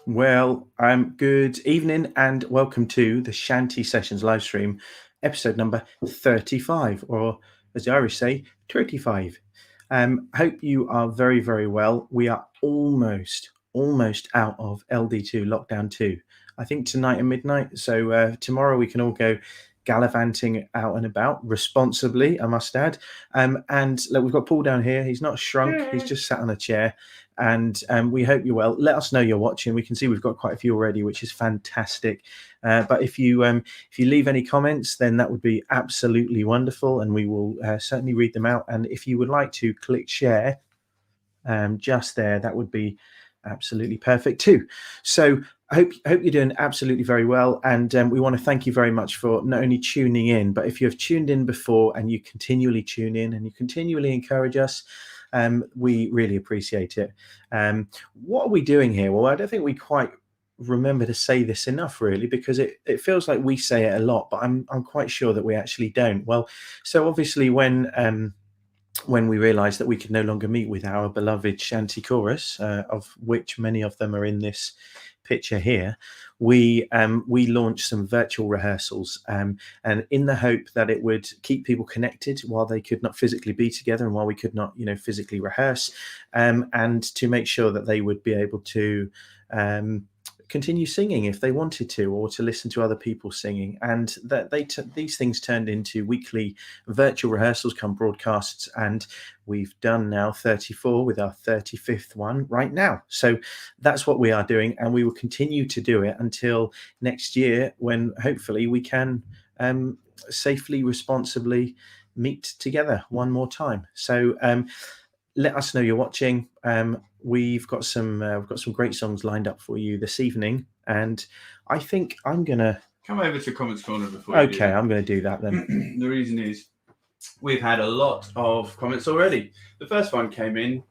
Well, good evening and welcome to the Shanty Sessions livestream, episode number 35, or as the Irish say, 35. Hope you are very, very well. We are almost out of LD2 lockdown 2. I think tonight at midnight. So tomorrow we can all go gallivanting out and about responsibly, I must add. And look, we've got Paul down here. He's not shrunk. He's just sat on a chair. And we hope you're well. Let us know you're watching. We can see we've got quite a few already, which is fantastic. But if you leave any comments, then that would be absolutely wonderful, and we will certainly read them out. And if you would like to click share just there, that would be absolutely perfect too. So I hope you're doing absolutely very well, and we want to thank you very much for not only tuning in, but if you have tuned in before and you continually tune in and you continually encourage us, we really appreciate it. What are we doing here? Well, I don't think we quite remember to say this enough, really, because it feels like we say it a lot, but I'm quite sure that we actually don't. Well, so obviously when we realised that we could no longer meet with our beloved Shanty chorus, of which many of them are in this picture here, we launched some virtual rehearsals, and in the hope that it would keep people connected while they could not physically be together and while we could not physically rehearse, and to make sure that they would be able to continue singing if they wanted to, or to listen to other people singing, and that these things turned into weekly virtual rehearsals come broadcasts, and we've done now 34 with our 35th one right now. So that's what we are doing, and we will continue to do it until next year, when hopefully we can safely, responsibly meet together one more time. So let us know you're watching. We've got some great songs lined up for you this evening, and I think I'm gonna come over to Comments Corner before. Okay, I'm gonna do that then. The reason is we've had a lot of comments already. The first one came in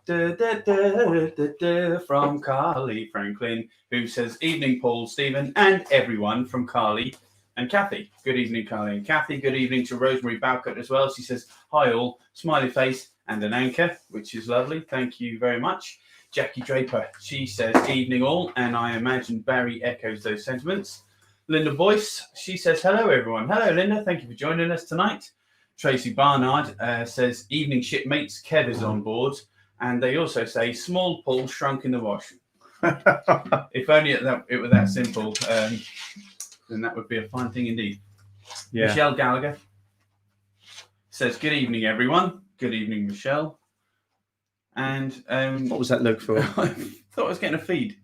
from Carly Franklin, who says, "Evening, Paul, Stephen, and everyone," from Carly and Kathy. Good evening, Carly and Kathy. Good evening to Rosemary Balcott as well. She says, "Hi all," smiley face and an anchor, which is lovely. Thank you very much. Jackie Draper, she says, "Evening all," and I imagine Barry echoes those sentiments. Linda Boyce, she says, "Hello everyone." Hello Linda, thank you for joining us tonight. Tracy Barnard says, "Evening shipmates, Kev is on board," and they also say, "Small Paul shrunk in the wash." If only it were that simple, then that would be a fine thing indeed. Yeah. Michelle Gallagher says, "Good evening everyone." Good evening, Michelle. And what was that look for? I thought I was getting a feed.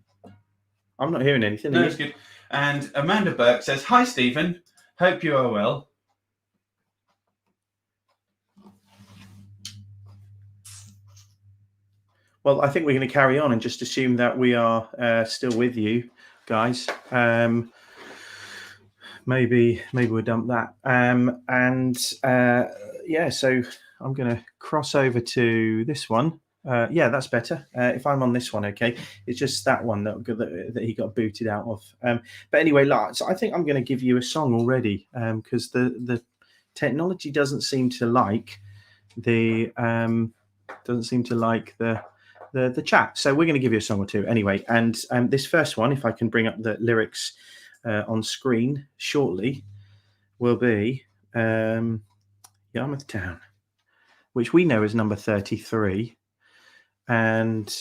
I'm not hearing anything. No, it's good. And Amanda Burke says, "Hi Stephen, hope you are well." Well, I think we're going to carry on and just assume that we are still with you guys. Maybe we'll dump that. Yeah, so I'm going to cross over to this one. Yeah, that's better. If I'm on this one, okay. It's just that one that he got booted out of. But anyway, so I think I'm going to give you a song already, because the technology doesn't seem to like the chat. So we're going to give you a song or two anyway. And this first one, if I can bring up the lyrics on screen shortly, will be Yarmouth Town, which we know is number 33. And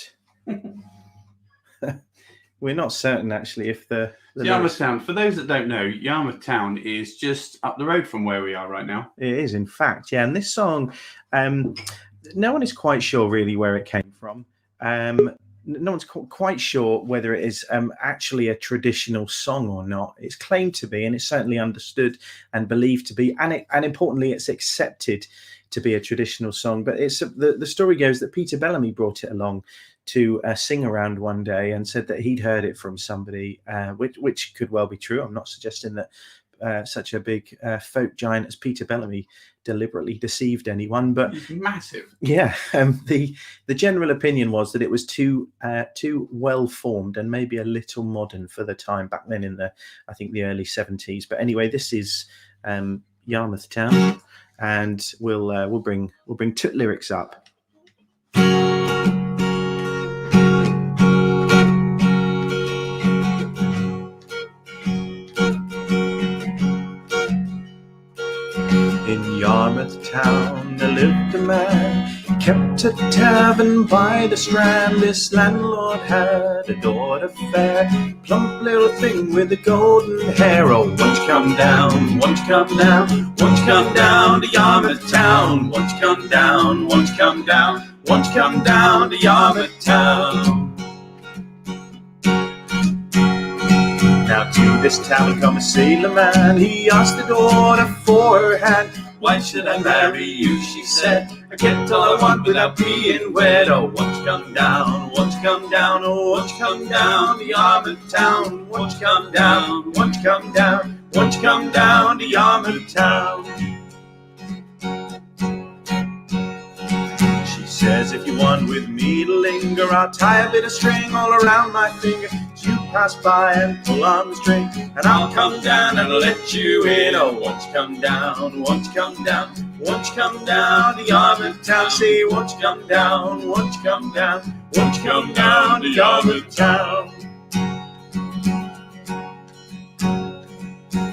we're not certain actually if the Yarmouth Town, for those that don't know, Yarmouth Town is just up the road from where we are right now. It is, in fact, yeah. And this song, no one is quite sure really where it came from. No one's quite sure whether it is actually a traditional song or not. It's claimed to be, and it's certainly understood and believed to be, and importantly, it's accepted to be a traditional song. But it's the story goes that Peter Bellamy brought it along to sing around one day and said that he'd heard it from somebody, which could well be true. I'm not suggesting that such a big folk giant as Peter Bellamy deliberately deceived anyone, but it's massive. Yeah, the general opinion was that it was too well formed and maybe a little modern for the time back then in the early 70s. But anyway, this is Yarmouth Town, and we'll bring two lyrics up. In Yarmouth Town there lived a man, kept a tavern by the Strand. This landlord had a daughter fair, plump little thing with the golden hair. Oh, won't you come down, won't you come down, won't you come down to Yarmouth Town? Won't you come down, won't you come down, won't you come down to Yarmouth Town? Now to this tavern come a sailor man. He asked the daughter for her hand. Why should I marry you, she said. I get all I want without being wed. Oh, won't you come down, won't you come down, oh, won't you come down to Yarmouth Town? Won't you come down, won't you come down, won't you come down to Yarmouth Town? She says, if you want with me to linger, I'll tie a bit of string all around my finger. You pass by and pull on the string, and I'll come down and let you in. Oh, won't you come down, won't you come down, won't you come down to Yarmouth Town? Say, won't you come down, won't you come down, won't you come down to Yarmouth Town?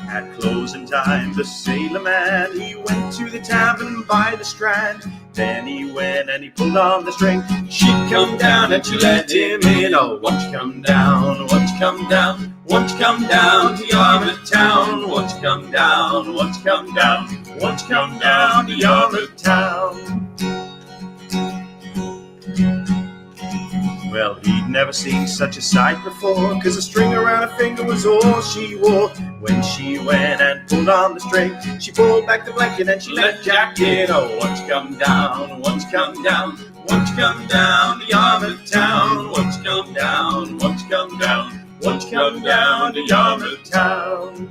At closing time, the sailor man, he went to the tavern by the Strand. Then he went and he pulled on the string. She'd come down and she let him in. Oh, won't you come down, won't you come down, won't you come down to Yarmouth Town? Won't you come down, won't you come down, won't you come down to Yarmouth Town? Well, he'd never seen such a sight before, 'cause a string around her finger was all she wore. When she went and pulled on the string, she pulled back the blanket and she let Jack in. Oh, won't you come down, won't you come down, won't you come down to Yarmouth Town? Won't you come down, won't you come down, won't you come down to Yarmouth Town?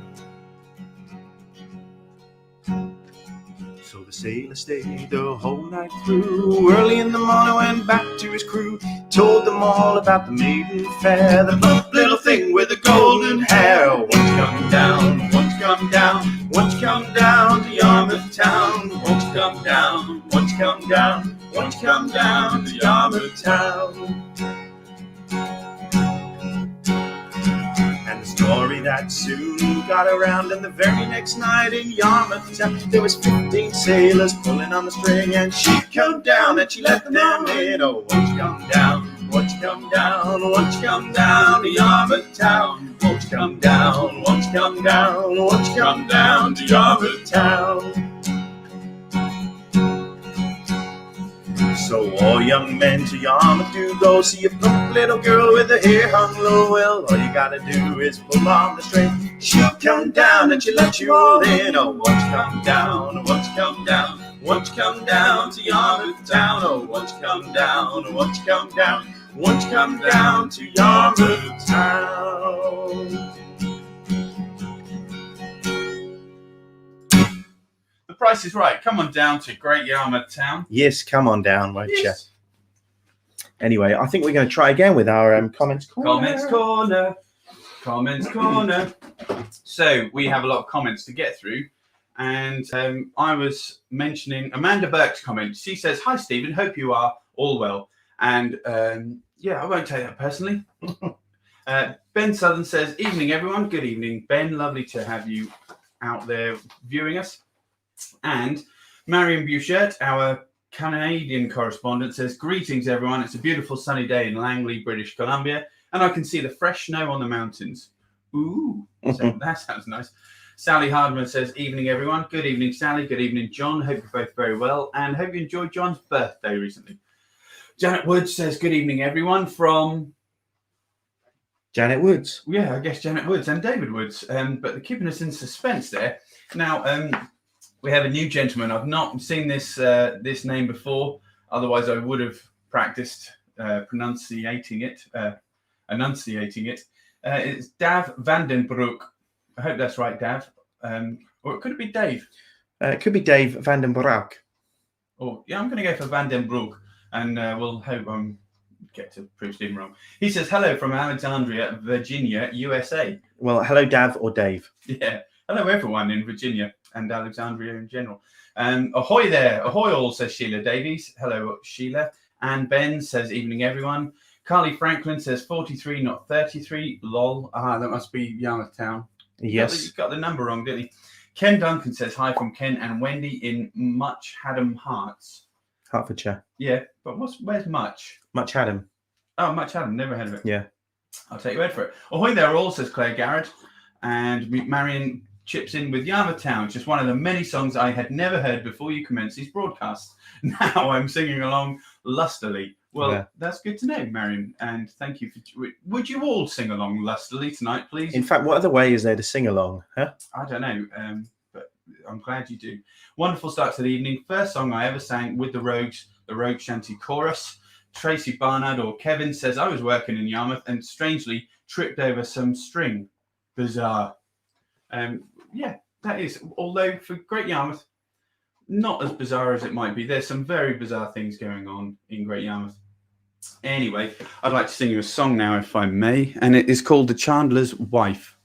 So the sailor stayed the whole night through. Early in the morning went back to his crew, told them all about the maiden fair, the plump little thing with the golden hair. Oh, won't you come down, won't you come down, won't you come down to Yarmouth Town? Won't you come down, won't you come down, won't you come down to Yarmouth Town? And the story that soon got around, and the very next night in Yarmouth Town there was 15 sailors pulling on the string, and she'd come down and she let them in. Oh, won't you come down, won't you come down, won't you come down to Yarmouth Town? Won't you come down, won't you come down, won't you come down to Yarmouth Town? So all young men to Yarmouth do go, see a plump little girl with her hair hung low. Well, all you gotta do is pull on the string, she'll come down and she'll let you all in. Oh, won't you come down, won't you come down, won't you come down to Yarmouth Town? Oh, won't you come down, won't you come down, won't you come down to Yarmouth Town? The Price is Right. Come on down to Great Yarmouth Town. Yes, come on down, won't Yes. you? Anyway, I think we're going to try again with our comments corner. Comments corner. Comments corner. So we have a lot of comments to get through. And I was mentioning Amanda Burke's comment. She says, "Hi, Stephen. Hope you are all well." And yeah, I won't take that personally. Ben Southern says, "Evening, everyone." Good evening, Ben. Lovely to have you out there viewing us. And Marion Bouchert, our Canadian correspondent, says, "Greetings, everyone. It's a beautiful sunny day in Langley, British Columbia, and I can see the fresh snow on the mountains." Ooh, so that sounds nice. Sally Hardman says, "Evening, everyone." Good evening, Sally. Good evening, John. Hope you're both very well, and hope you enjoyed John's birthday recently. Janet Woods says, "Good evening, everyone," from Janet Woods. Yeah, I guess Janet Woods and David Woods, but they're keeping us in suspense there. Now, we have a new gentleman. I've not seen this name before. Otherwise, I would have practiced enunciating it. It's Dav Vandenbroek. I hope that's right, Dav. Or could it be Dave? It could be Dave Vandenbroek. Oh, yeah, I'm going to go for Vandenbroek, and we'll hope I get to prove Stephen wrong. He says, "Hello from Alexandria, Virginia, USA." Well, hello, Dav or Dave. Yeah. Hello, everyone in Virginia and Alexandria in general. Ahoy there. Ahoy all, says Sheila Davies. Hello, Sheila. And Ben says, "Evening, everyone." Carly Franklin says, 43, not 33. Lol. That must be Yarmouth Town. Yes. You got the number wrong, didn't he? Ken Duncan says hi from Ken and Wendy in Much Haddam Hearts. Hertfordshire. Yeah, but where's Much? Much Haddam. Oh, Much Haddam. Never heard of it. Yeah. I'll take your word for it. Ahoy there all, says Claire Garrett. And Marion chips in with Yarmouth Town, just one of the many songs I had never heard before you commenced these broadcasts. Now I'm singing along lustily. Well, Yeah. That's good to know, Marion, and thank you. Would you all sing along lustily tonight, please? In fact, what other way is there to sing along? Huh? I don't know, but I'm glad you do. Wonderful start to the evening. First song I ever sang with the Rogues Shanty Chorus. Tracy Barnard or Kevin says, I was working in Yarmouth and strangely tripped over some string. Bizarre. Yeah, that is. Although for Great Yarmouth, not as bizarre as it might be. There's some very bizarre things going on in Great Yarmouth. Anyway, I'd like to sing you a song now, if I may, and it is called The Chandler's Wife.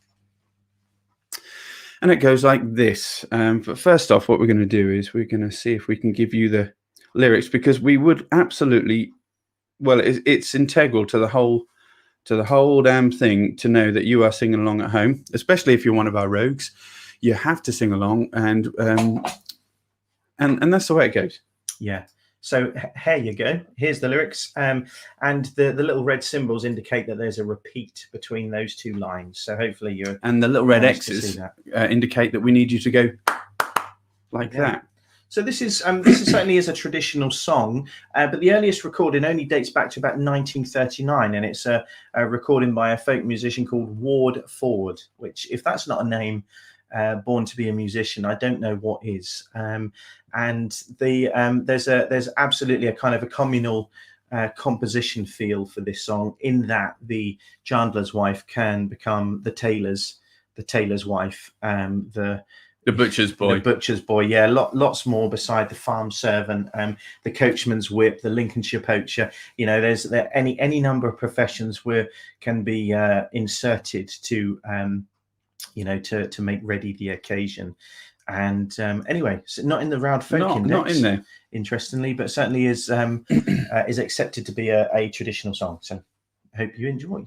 And it goes like this. But first off, what we're going to do is we're going to see if we can give you the lyrics, because we would absolutely, well, it's integral to the whole damn thing to know that you are singing along at home, especially if you're one of our rogues. You have to sing along, and that's the way it goes. Yeah. So here you go. Here's the lyrics, and the little red symbols indicate that there's a repeat between those two lines. So hopefully you're. And the little red X's indicate that we need you to go like that. So this is certainly is a traditional song, but the earliest recording only dates back to about 1939, and it's a recording by a folk musician called Ward Ford. Which, if that's not a name, born to be a musician, I don't know what is. And there's absolutely a kind of a communal composition feel for this song, in that the chandler's wife can become the tailor's wife, the butcher's boy. The butcher's boy, yeah. Lots more beside the farm servant, the coachman's whip, the Lincolnshire poacher. You know, there's any number of professions can be inserted to to make ready the occasion. And anyway, so not in the Round Folk Index, not in there, interestingly, but certainly is accepted to be a traditional song. So I hope you enjoy.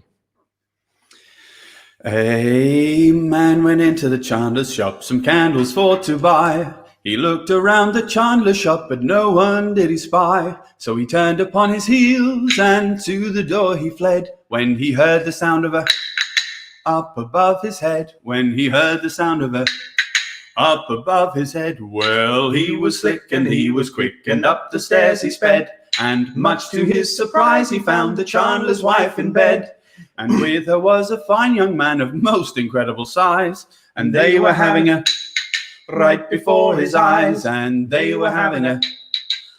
A man went into the chandler's shop, some candles for to buy. He looked around the chandler's shop, but no one did he spy. So he turned upon his heels and to the door he fled, when he heard the sound of a up above his head. When he heard the sound of a up above his head. Well, he was slick and he was quick, and up the stairs he sped, and much to his surprise he found the chandler's wife in bed. And with her was a fine young man of most incredible size, and they were having a right before his eyes, and they were having a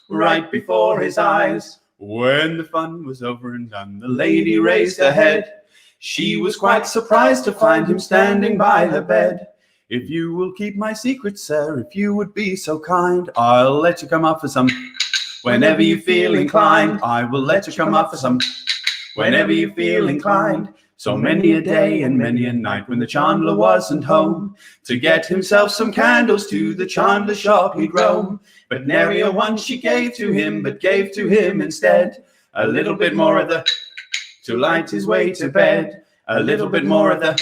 right before his eyes. When the fun was over and done, the lady raised her head. She was quite surprised to find him standing by her bed. If you will keep my secret, sir, if you would be so kind, I'll let you come up for some whenever you feel inclined. I will let you come up for some whenever you feel inclined. So many a day and many a night, when the chandler wasn't home, to get himself some candles to the chandler's shop he'd roam. But nary a one she gave to him, but gave to him instead a little bit more of the to light his way to bed. A little bit more of the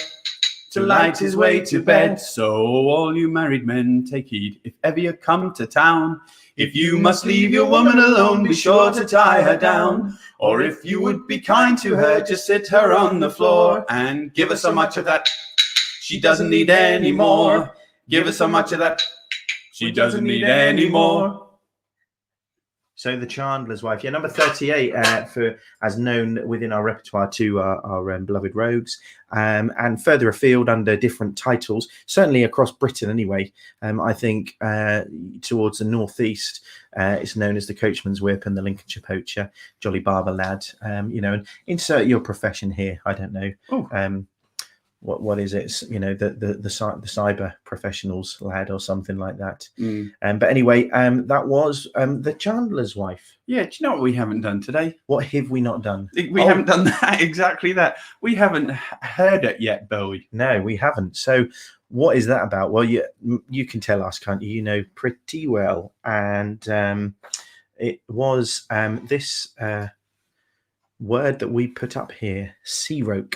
to light his way to bed. So all you married men, take heed, if ever you come to town. If you must leave your woman alone, be sure to tie her down. Or if you would be kind to her, just sit her on the floor and give her so much of that she doesn't need any more. Give her so much of that she doesn't need any more. So the Chandler's Wife, number 38 for as known within our repertoire to our beloved Rogues, and further afield under different titles, certainly across Britain anyway. I think towards the northeast, it's known as the Coachman's Whip and the Lincolnshire Poacher, Jolly Barber Lad. And insert your profession here. I don't know. What is it? The cyber professionals lad or something like that. But anyway, that was the Chandler's Wife. Yeah, do you know what we haven't done today? What have we not done? We haven't done that, exactly that. We haven't heard it yet, Bowie. No, we haven't. So what is that about? Well, you can tell us, can't you? You know pretty well. And it was this word that we put up here, sea rogue.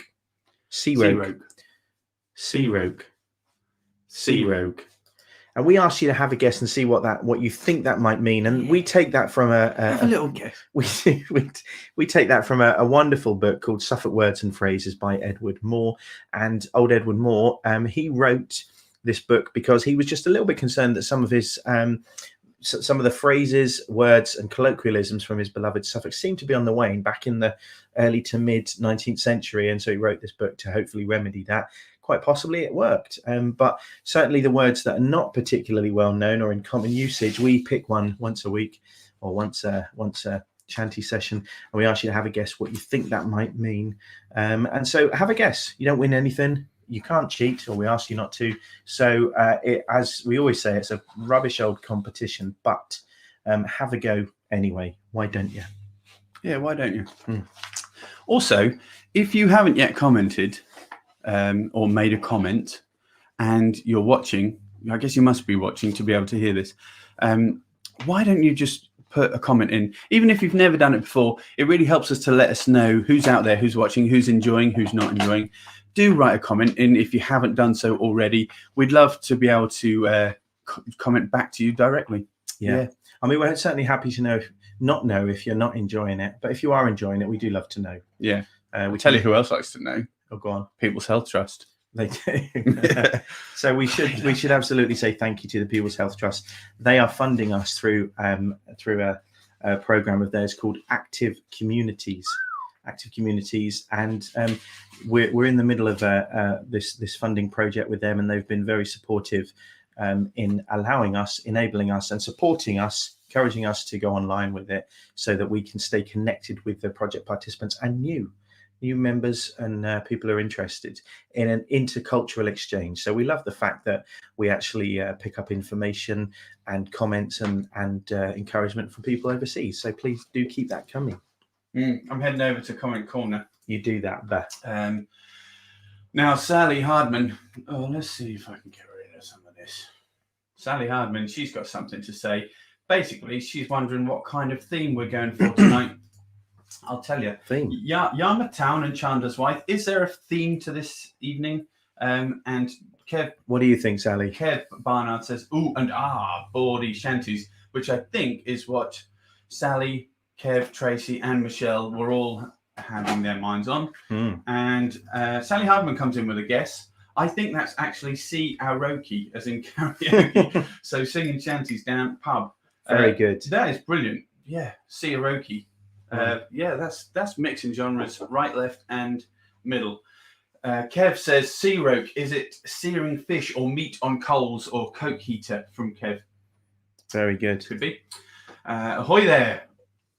And we asked you to have a guess and see what you think that might mean. And we take that from Have a little guess. we take that from a wonderful book called Suffolk Words and Phrases by Edward Moore. And old Edward Moore, he wrote this book because he was just a little bit concerned that some of his some of the phrases, words, and colloquialisms from his beloved Suffolk seemed to be on the wane back in the early to mid 19th century, and so he wrote this book to hopefully remedy that. Quite possibly it worked, but certainly the words that are not particularly well known or in common usage, we pick one once a week or once a shanty session, and we ask you to have a guess what you think that might mean. And so have a guess. You don't win anything. You can't cheat, or we ask you not to. So as we always say, it's a rubbish old competition, but have a go anyway. Why don't you? Yeah, why don't you? Also, if you haven't yet commented or made a comment and you're watching, I guess you must be watching to be able to hear this. Why don't you just put a comment in? Even if you've never done it before, it really helps us to let us know who's out there, who's watching, who's enjoying, who's not enjoying. Do write a comment in if you haven't done so already. We'd love to be able to comment back to you directly. Yeah. I mean, we're certainly happy to not know if you're not enjoying it, but if you are enjoying it, we do love to know. Yeah. We tell you who else likes to know. Oh, go on. People's Health Trust. They do. So we should absolutely say thank you to the People's Health Trust. They are funding us through a program of theirs called Active Communities, and we're in the middle of this funding project with them, and they've been very supportive in allowing us, enabling us, and supporting us, encouraging us to go online with it, so that we can stay connected with the project participants and new members and people who are interested in an intercultural exchange. So we love the fact that we actually pick up information and comments and encouragement from people overseas. So please do keep that coming. I'm heading over to Comment Corner. You do that, Beth. Now, Sally Hardman. Oh, let's see if I can get rid of some of this. Sally Hardman, she's got something to say. Basically, she's wondering what kind of theme we're going for tonight. I'll tell you. Theme. Yarmouth Town and Chandler's Wife. Is there a theme to this evening? And Kev. What do you think, Sally? Kev Barnard says, ooh, and bawdy shanties, which I think is what Sally, Kev, Tracy, and Michelle were all having their minds on. And Sally Hardman comes in with a guess. I think that's actually see karaoke, as in karaoke. So singing shanties down pub. Very good. That is brilliant. Yeah, see karaoke. Yeah, that's mixing genres, right, left, and middle. Kev says, sea roke, is it searing fish or meat on coals or coke heater? From Kev. Very good. Could be. Ahoy there.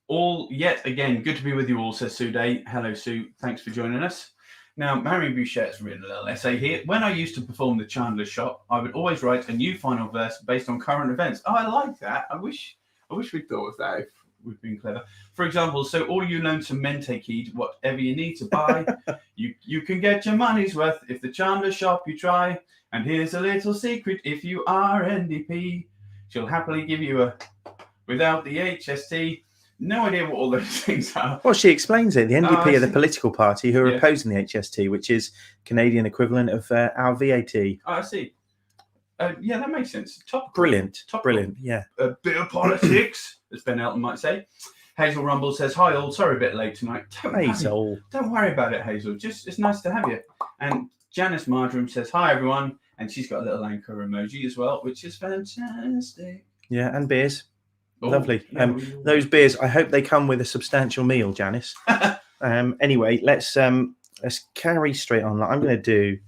All yet again, good to be with you all, says Sue Day. Hello, Sue. Thanks for joining us. Now, Marion Bouchet's written a little essay here. When I used to perform the Chandler's Shop, I would always write a new final verse based on current events. Oh, I like that. I wish we'd thought of that if we've been clever. For example, so all you lonesome men take heed, whatever you need to buy, you can get your money's worth if the Chandler's Shop you try. And here's a little secret, if you are NDP, she'll happily give you without the HST. No idea what all those things are. Well, she explains it. The NDP are the political party who are opposing the HST, which is Canadian equivalent of our VAT. Oh, I see. Yeah, that makes sense. Brilliant. Yeah. A bit of politics, as Ben Elton might say. Hazel Rumble says, hi all, sorry a bit late tonight. Don't worry about it, Hazel. Just it's nice to have you. And Janice Marjoram says, hi everyone. And she's got a little anchor emoji as well, which is fantastic. Yeah, and beers. Lovely. Yeah, those beers, I hope they come with a substantial meal, Janice. Anyway, let's carry straight on. I'm going to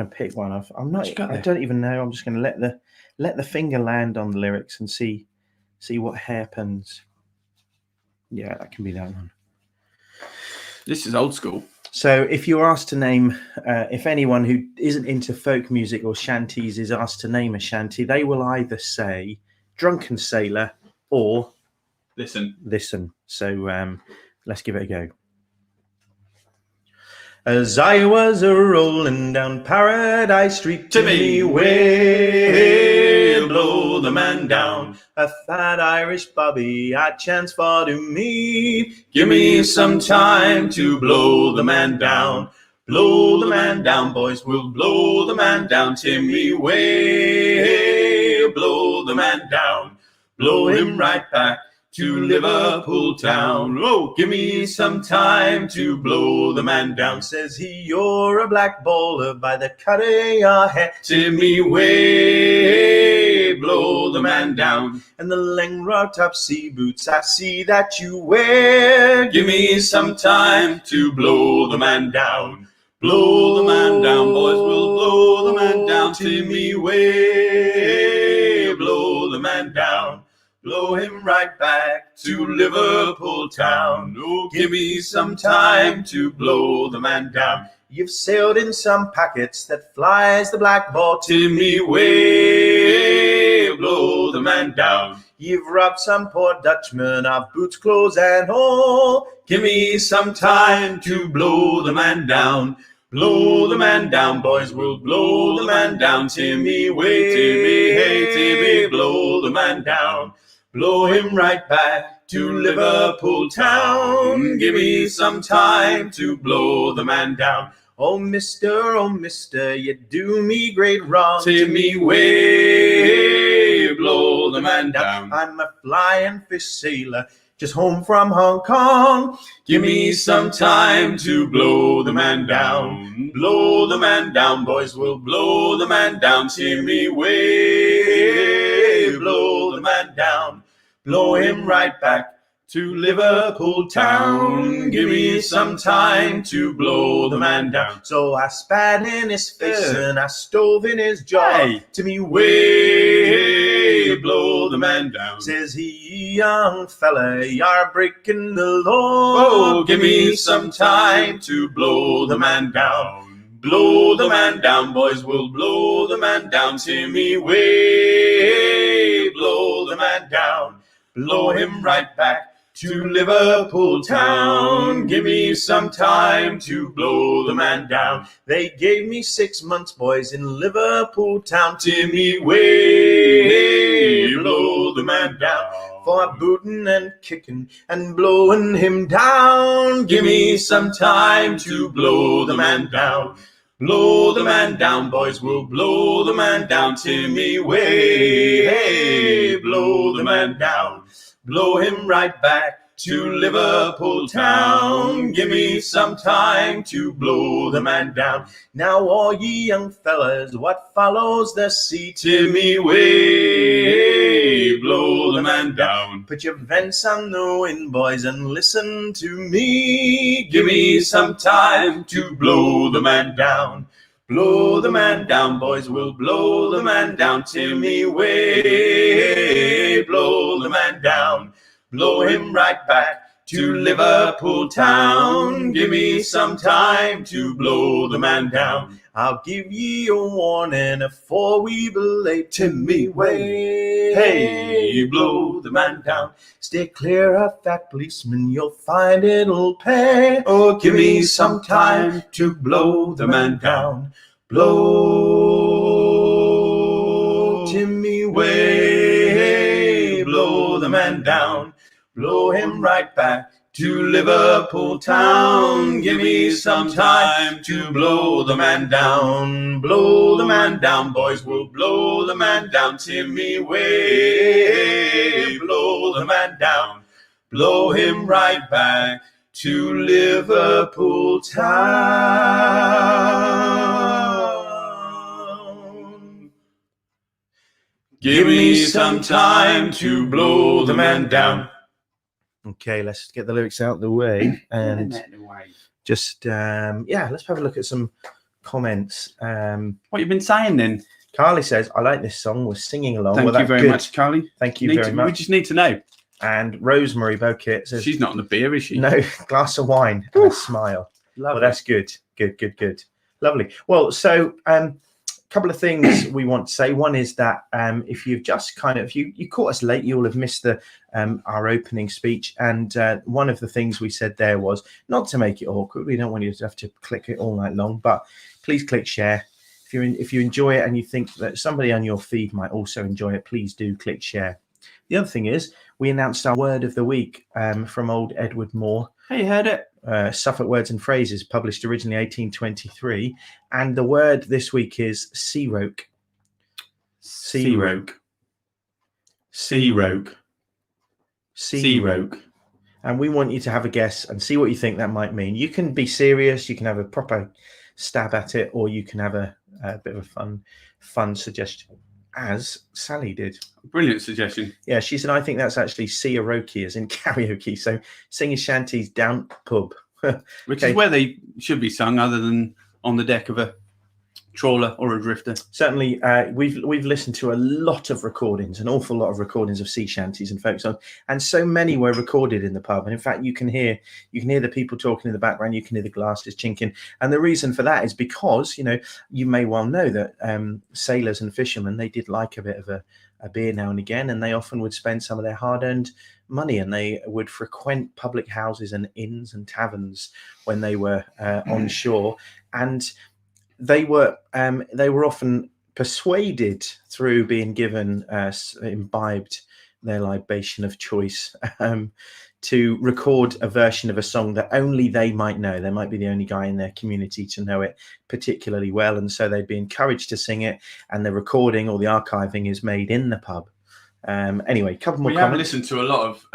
pick one off. I don't even know. I'm just going to let the finger land on the lyrics and see what happens. Yeah, that can be that one. This is old school. So if you're asked to name, if anyone who isn't into folk music or shanties is asked to name a shanty, they will either say Drunken Sailor or Listen. So let's give it a go. As I was a-rolling down Paradise Street, to me way blow the man down. A fat Irish bobby I chance for to meet. Give me some time to blow the man down. Blow the man down, boys, we'll blow the man down. Timmy way, blow the man down. Blow him right back to Liverpool town. Oh, give me some time to blow the man down. Says he, you're a black baller by the cut of your hair. Timmy way, blow the man down. And the Langrod top sea boots I see that you wear. Give me some time to blow the man down. Blow the man down, boys, we'll blow the man down. Timmy way, blow the man down. Blow him right back to Liverpool town. Oh, give me some time to blow the man down. You've sailed in some packets that flies the black ball. Timmy way, blow the man down. You've robbed some poor Dutchman of boots, clothes, and all. Give me some time to blow the man down. Blow the man down, boys, we'll blow the man down. Timmy way, Timmy, hey, Timmy, blow the man down. Blow him right back to Liverpool town. Give me some time to blow the man down. Oh, mister, you do me great wrong. Timmy way, blow the man down. I'm a flying fish sailor, just home from Hong Kong. Give me some time to blow the man down. Blow the man down, boys, we'll blow the man down. Timmy way, blow the man down. Blow him right back to Liverpool town. Give me some time to blow the man down. So I spat in his face and I stove in his jaw. Hey, Timmy way, blow the man down. Says he, young fella, you're breaking the law. Oh, give me some time to blow the man down. Blow the man down, boys, we'll blow the man down. Timmy way, blow the man down. Blow him right back to Liverpool town. Give me some time to blow the man down. They gave me 6 months, boys, in Liverpool town. Timmy way, blow the man down. For booting and kicking and blowing him down. Give me some time to blow the man down. Blow the man down, boys, we'll blow the man down. Timmy way, hey, blow the man down. Blow him right back to Liverpool town. Give me some time to blow the man down. Now all ye young fellas, what follows the sea? Timmy way, blow the man down. Put your vents on the wind, boys, and listen to me. Give me some time to blow the man down. Blow the man down, boys, we'll blow the man down. Timmy way, blow the man down. Blow him right back to Liverpool town. Give me some time to blow the man down. I'll give ye a warning afore we belay. Timmy way, hey, blow the man down. Stay clear of that policeman, you'll find it'll pay. Oh, give me some time to blow the man down. Blow, Timmy way, blow the man down. Blow him right back to Liverpool town. Give me some time to blow the man down. Blow the man down, boys, we'll blow the man down. Timmy way, blow the man down. Blow him right back to Liverpool town. Give me some time to blow the man down. Okay, let's get the lyrics out of the way and just let's have a look at some comments. What you've been saying then? Carly says, I like this song, we're singing along. Thank you very much, Carly. Thank you very much. We just need to know. And Rosemary Bokit says, she's not on the beer, is she? No, glass of wine and a smile. Lovely. Well, that's good. Good. Lovely. Well, so couple of things we want to say. One is that if you've just if you caught us late, you'll have missed the our opening speech. And one of the things we said there was not to make it awkward. We don't want you to have to click it all night long, but please click share. If you enjoy it and you think that somebody on your feed might also enjoy it, please do click share. The other thing is we announced our word of the week from old Edward Moore. Hey, you heard it? Suffolk Words and Phrases, published originally 1823. And the word this week is sea roke. Sea roke. Sea roke. Sea roke. And we want you to have a guess and see what you think that might mean. You can be serious, you can have a proper stab at it, or you can have a bit of a fun suggestion, as Sally did. Brilliant suggestion. Yeah, she said, I think that's actually karaoke, as in karaoke. So singing shanties down pub. Which is where they should be sung, other than on the deck of a trawler or a drifter. Certainly, we've listened to a lot of recordings, an awful lot of recordings of sea shanties and folk songs, and so many were recorded in the pub. And in fact, you can hear the people talking in the background, you can hear the glasses chinking. And the reason for that is because, you may well know that sailors and fishermen, they did like a bit of a beer now and again, and they often would spend some of their hard-earned money, and they would frequent public houses and inns and taverns when they were on shore. And they were often persuaded through being given imbibed their libation of choice to record a version of a song that only they might know. They might be the only guy in their community to know it particularly well, and so they'd be encouraged to sing it, and the recording or the archiving is made in the pub. Anyway, a couple more comments. We have listened to a lot of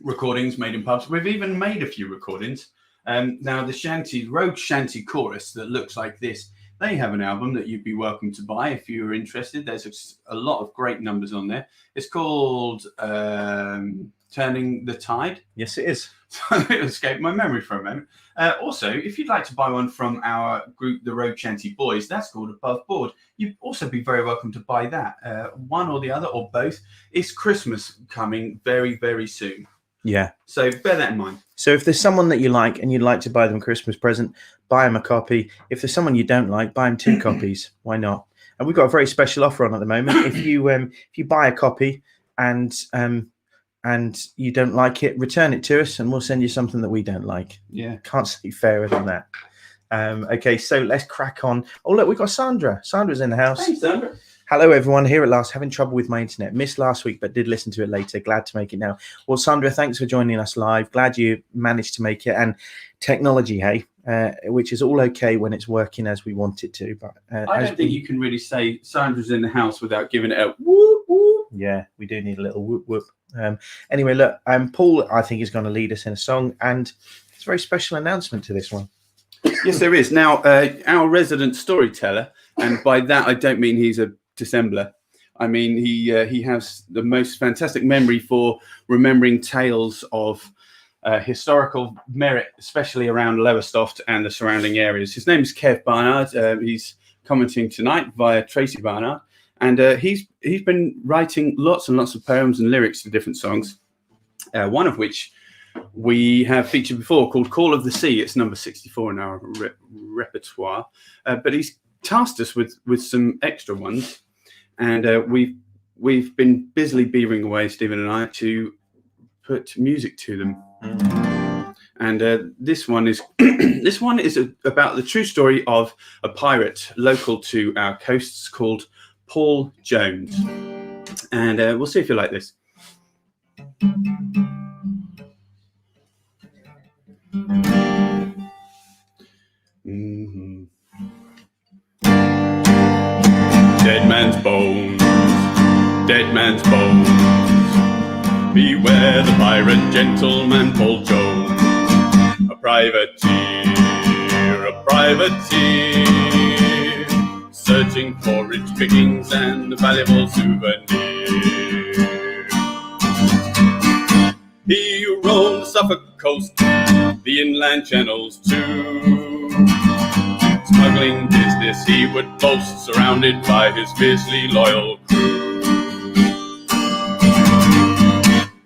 recordings made in pubs. We've even made a few recordings. Now, the Rogue Shanty Chorus that looks like this, they have an album that you'd be welcome to buy if you were interested. There's a lot of great numbers on there. It's called Turning the Tide. Yes, it is. It escaped my memory for a moment. Also, if you'd like to buy one from our group, the Rogue Shanty Boys, that's called Above Board. You'd also be very welcome to buy that. One or the other, or both. It's Christmas coming very, very soon. Yeah. So bear that in mind. So if there's someone that you like and you'd like to buy them a Christmas present, buy them a copy. If there's someone you don't like, buy them 2 copies. Why not? And we've got a very special offer on at the moment. If you buy a copy and you don't like it, return it to us and we'll send you something that we don't like. Yeah. Can't say fairer than that. Okay, so let's crack on. Oh, look, we've got Sandra. Sandra's in the house. Hey, Sandra. Hello, everyone. Here at last. Having trouble with my internet. Missed last week, but did listen to it later. Glad to make it now. Well, Sandra, thanks for joining us live. Glad you managed to make it. And technology, hey, which is all okay when it's working as we want it to. But I don't think you can really say Sandra's in the house without giving it a whoop whoop. Yeah, we do need a little whoop whoop. Anyway, look, Paul, I think, is going to lead us in a song, and it's a very special announcement to this one. Yes, there is. Now, our resident storyteller, and by that I don't mean he's a dissembler. I mean he has the most fantastic memory for remembering tales of historical merit, especially around Lowestoft and the surrounding areas. His name is Kev Barnard. He's commenting tonight via Tracy Barnard, and he's been writing lots and lots of poems and lyrics to different songs. One of which we have featured before, called Call of the Sea. It's number 64 in our repertoire, but he's tasked us with some extra ones, and we've been busily beavering away, Stephen and I, to put music to them. And this one is about the true story of a pirate local to our coasts called Paul Jones, and we'll see if you like this. Mm-hmm. Dead man's bones, dead man's bones. Beware the pirate gentleman Paul Jones, a privateer, searching for rich pickings and valuable souvenirs. He roamed the Suffolk coast, the inland channels too. Smuggling business he would boast, surrounded by his fiercely loyal crew.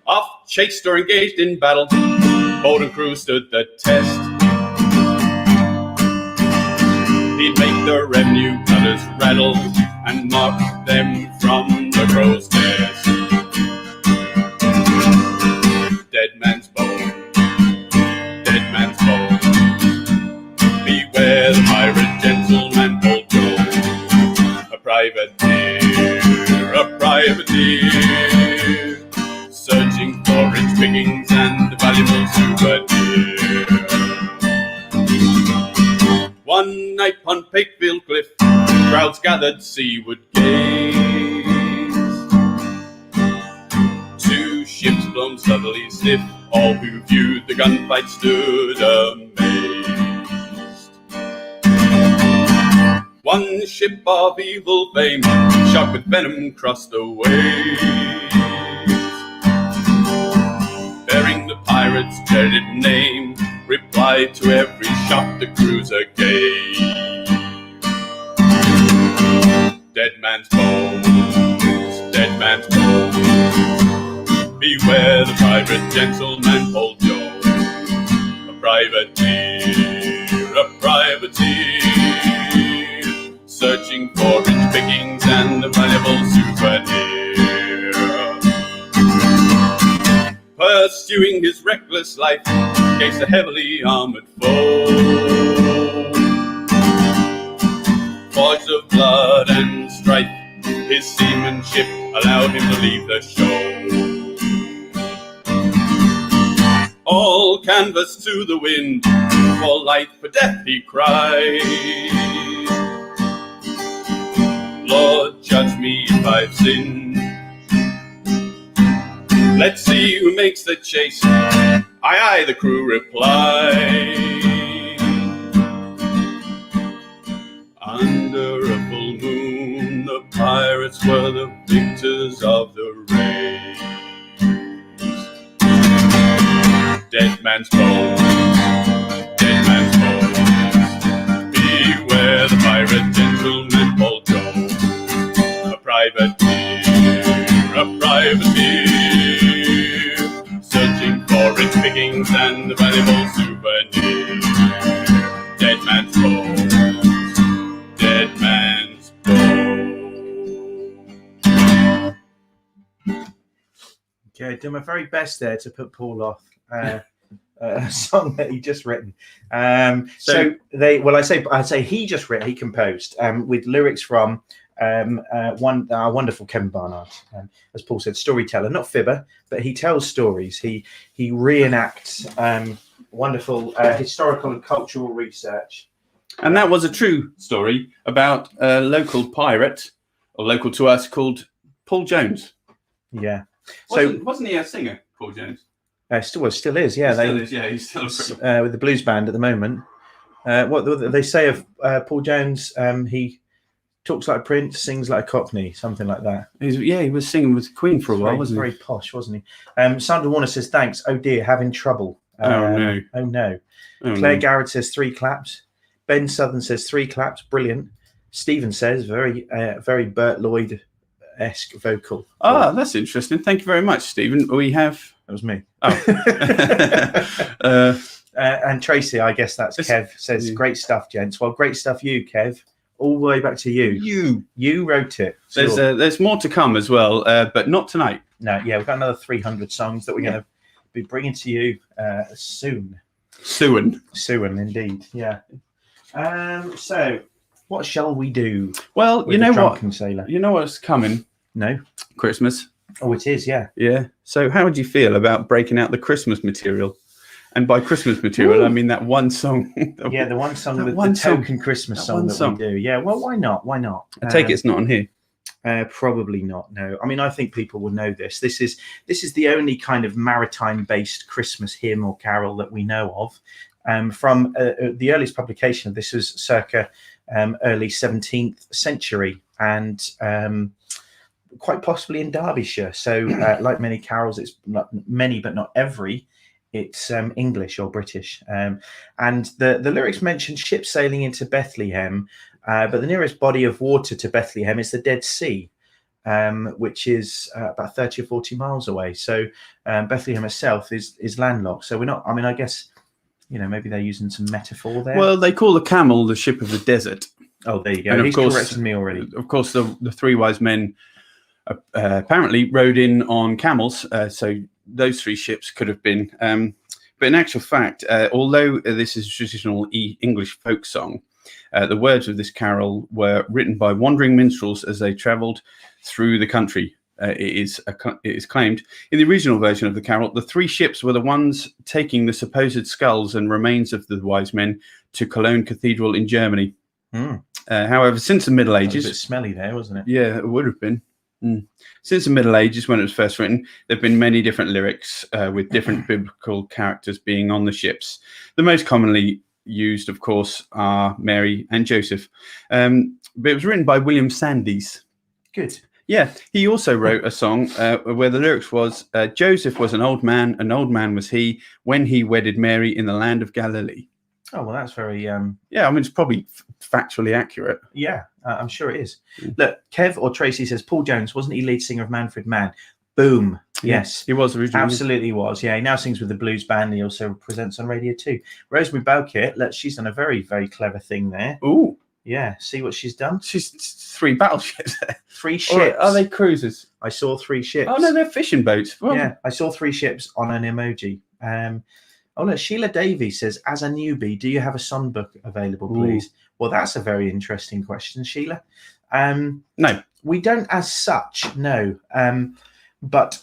Oft chased or engaged in battle, boat and crew stood the test. He'd make the revenue cutters rattle and mark them from the crow's nest. Dead man's bone, dead man's bone. Beware the pirate gentleman Paul Jones, a privateer, searching for rich pickings and valuable souvenirs. night on Pakefield Cliff, crowds gathered seaward gaze. Two ships blown suddenly stiff, all who viewed the gunfight stood amazed. One ship of evil fame, sharp with venom, crossed the waves, bearing the pirates' dreaded name, replied to every shot the cruiser gave. Dead man's bones, dead man's bones, beware the pirate gentleman Paul Jones, a privateer, searching for rich pickings and a valuable souvenir. Pursuing his reckless life against a heavily armored foe, forged of blood and strife, his seamanship allowed him to leave the shore. All canvas to the wind, for life, for death he cried. Lord, judge me if I've sinned. Let's see who makes the chase. Aye, aye, the crew replied. Under a full moon, the pirates were the victors of the race. Dead man's bones, dead man's bones, beware the pirate gentleman Paul Jones, a privateer, searching for rich pickings and a valuable souvenir. Dead man's bones, dead man's bones. Okay, I did my very best there to put Paul off. A song that he just written. I say he just written, he composed with lyrics from our wonderful Kevin Barnard. As Paul said, storyteller, not fibber, but he tells stories. He reenacts wonderful historical and cultural research. And that was a true story about a local pirate, or local to us, called Paul Jones. Yeah. Wasn't he a singer, Paul Jones? Still is, yeah. He's still with the blues band at the moment. What they say of Paul Jones, he talks like a Prince, sings like a Cockney, something like that. He was singing with Queen for a while, wasn't he? Very posh, wasn't he? Sandra Warner says, thanks. Oh dear, having trouble. Oh no. Claire Garrett says 3 claps. Ben Southern says 3 claps. Brilliant. Stephen says very Bert Lloyd-esque vocal. Ah, that's interesting. Thank you very much, Stephen. We have... That was me. Oh. And Tracy, I guess that's Kev, says, great stuff, gents. Well, great stuff, you, Kev. All the way back to you. You wrote it. There's more to come as well, but not tonight. No, yeah, we've got another 300 songs that we're going to be bringing to you soon. Soon, indeed. Yeah. So, what shall we do? Well, you know what? Sailor? You know what's coming? No. Christmas. Oh, it is, yeah. Yeah. So how would you feel about breaking out the Christmas material? And by Christmas material, I mean that one song. The one song, the token Christmas song that we do. Yeah, well, why not? I take it's not on here. Probably not, no. I mean, I think people will know this. This is the only kind of maritime-based Christmas hymn or carol that we know of. From the earliest publication of this was circa early 17th century, and quite possibly in Derbyshire. So, like many carols, it's not many, but not every. It's English or British. And the lyrics mention ships sailing into Bethlehem, but the nearest body of water to Bethlehem is the Dead Sea, which is about 30 or 40 miles away. So Bethlehem itself is landlocked. So we're not, I mean, I guess, maybe they're using some metaphor there. Well, they call the camel the ship of the desert. Oh, there you go. And He's corrected me already. Of course, the 3 wise men apparently rode in on camels. So those 3 ships could have been. But in actual fact, although this is a traditional English folk song, the words of this carol were written by wandering minstrels as they travelled through the country. It is claimed in the original version of the carol, the 3 ships were the ones taking the supposed skulls and remains of the wise men to Cologne Cathedral in Germany. However, since the Middle That was a Ages, bit smelly there, wasn't it? yeah, it would have been. Since the Middle Ages, when it was first written, there have been many different lyrics with different biblical characters being on the ships. The most commonly used, of course, are Mary and Joseph. But it was written by William Sandys. Good. Yeah, he also wrote a song where the lyrics was, Joseph was an old man was he, when he wedded Mary in the land of Galilee. Oh, well, that's very... Yeah, I mean, it's probably factually accurate. Yeah, I'm sure it is. Look, Kev or Tracy says, Paul Jones, wasn't he lead singer of Manfred Mann? Boom. Yes. He was originally. Absolutely was. Yeah, he now sings with the Blues Band. He also presents on Radio 2. Rosemary Bowkett, she's done a very, very clever thing there. Ooh. Yeah, see what she's done? She's 3 battleships. 3 ships. Are they cruisers? I saw 3 ships. Oh, no, they're fishing boats. Well, yeah, I saw 3 ships on an emoji. Oh, look, Sheila Davies says, as a newbie, do you have a songbook available, please? Ooh. Well, that's a very interesting question, Sheila. No. We don't as such, no. But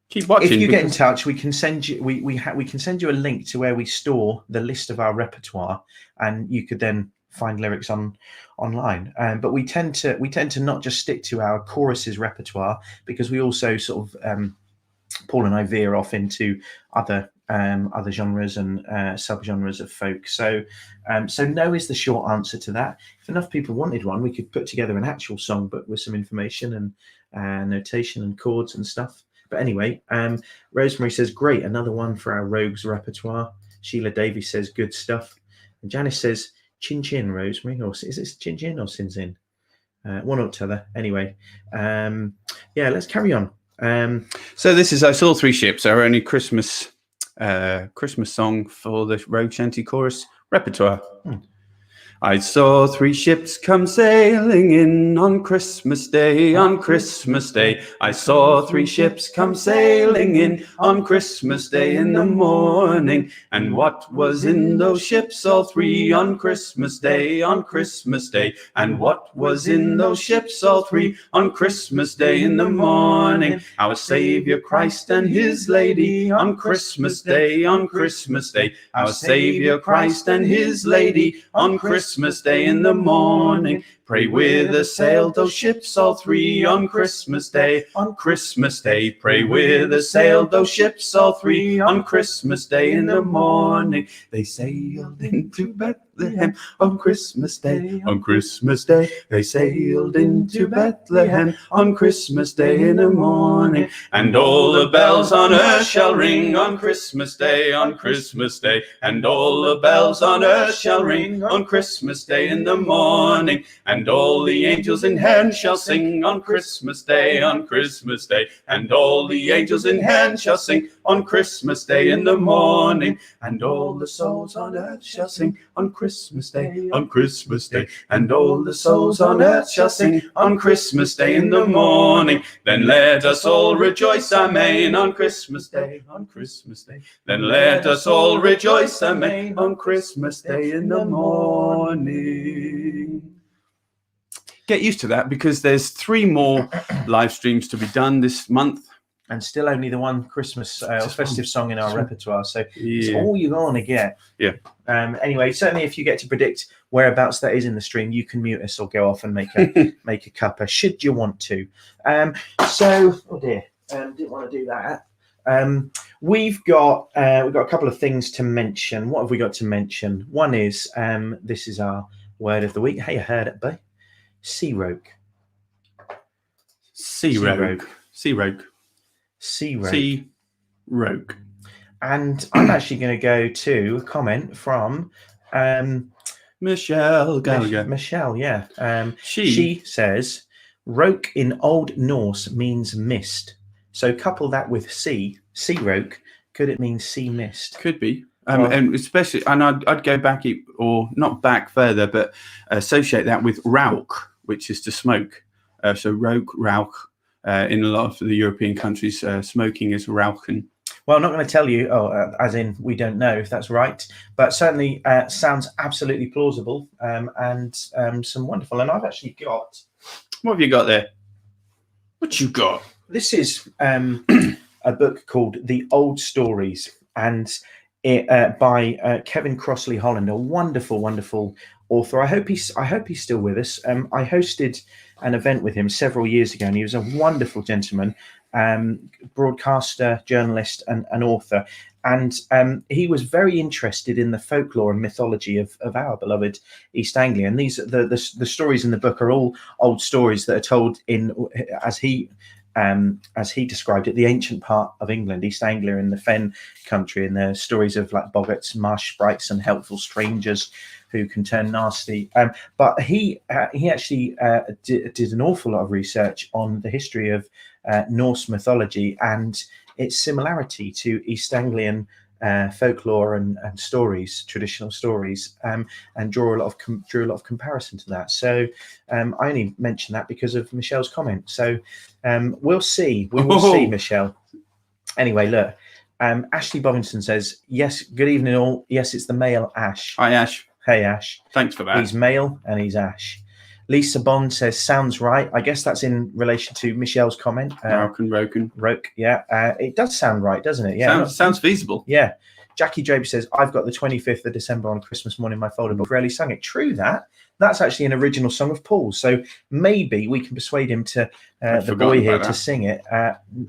keep watching. If you get in touch, we can send you we can send you a link to where we store the list of our repertoire, and you could then find lyrics online. But we tend to not just stick to our choruses repertoire, because we also sort of Paul and I veer off into other genres and subgenres of folk. So no is the short answer to that. If enough people wanted one, we could put together an actual songbook with some information and notation and chords and stuff. But anyway, Rosemary says, great, another one for our rogues repertoire. Sheila Davies says, good stuff. And Janice says, chin chin, Rosemary, or is it chin chin or sin sin? One or t'other. Anyway, yeah, let's carry on. So this is I Saw 3 Ships, our only Christmas song for the Rogue Shanty Chorus repertoire. I saw 3 ships come sailing in on Christmas Day, on Christmas Day. I saw 3 ships come sailing in on Christmas Day in the morning. And what was in those ships, all 3 on Christmas Day, on Christmas Day? And what was in those ships, all 3 on Christmas Day in the morning? Our Savior Christ and his lady on Christmas Day, on Christmas Day. Our Savior Christ and his lady on Christmas Day in the morning. Pray with us sailed those ships, all 3 on Christmas Day, on Christmas Day. Pray with us sailed those ships, all 3 on Christmas Day in the morning. They sailed into Bethlehem on Christmas Day, on Christmas Day. They sailed into Bethlehem on Christmas Day in the morning. And all the bells on earth shall ring on Christmas Day, on Christmas Day. And all the bells on earth shall ring on Christmas Day in the morning. And all the angels in heaven shall sing on Christmas Day, on Christmas Day. And all the angels in heaven shall sing on Christmas Day in the morning. And all the souls on earth shall sing on Christmas Day, on Christmas Day. And all the souls on earth shall sing on Christmas Day in the morning. Then let us all rejoice, amen, on Christmas Day, on Christmas Day. Then let us all rejoice, amen, on Christmas Day in the morning. Get used to that, because there's 3 more live streams to be done this month. And still only the one Christmas or festive song in our repertoire. So it's all you're going to get. Yeah. Anyway, certainly if you get to predict whereabouts that is in the stream, you can mute us or go off and make a cuppa, should you want to. So, oh dear, didn't want to do that. We've got a couple of things to mention. What have we got to mention? One is, this is our word of the week. Hey, I heard it, babe. Sea rogue. Sea rogue. Sea rogue. Sea rogue. Sea rogue. And I'm actually going to go to a comment from Michelle Gallagher. Michelle, yeah. She says, roke in Old Norse means mist. So couple that with sea roke. Could it mean sea mist? Could be. And especially, and I'd go back, or not back further, but associate that with rauch, which is to smoke. So rauch. In a lot of the European countries, smoking is rauchen. Well, I'm not going to tell you, as in we don't know if that's right, but certainly sounds absolutely plausible and some wonderful. And I've actually got... What have you got there? What you got? This is a book called The Old Stories, and it by Kevin Crossley Holland, a wonderful, wonderful author. I hope he's still with us. I hosted an event with him several years ago, and he was a wonderful gentleman, broadcaster, journalist, and author. And he was very interested in the folklore and mythology of our beloved East Anglia. And these the stories in the book are all old stories that are told in, as he described it, the ancient part of England, East Anglia in the Fen country, and the stories of like boggarts, marsh sprites, and helpful strangers who can turn nasty. But he actually did an awful lot of research on the history of Norse mythology and its similarity to East Anglian folklore and stories, traditional stories, and drew a lot of comparison to that. So I only mention that because of Michelle's comment. So we'll see. We will see, Michelle. Anyway, look. Ashley Bovington says, yes, good evening all. Yes, it's the male Ash. Hi, Ash. Hey, Ash. Thanks for that. He's male and he's Ash. Lisa Bond says, sounds right. I guess that's in relation to Michelle's comment. Roke, yeah. It does sound right, doesn't it? Yeah. Sounds feasible. Yeah. Jackie Draper says, I've got the 25th of December on Christmas morning in my folder, but rarely sung it. True that. That's actually an original song of Paul's. So maybe we can persuade him to, the boy here, to sing it.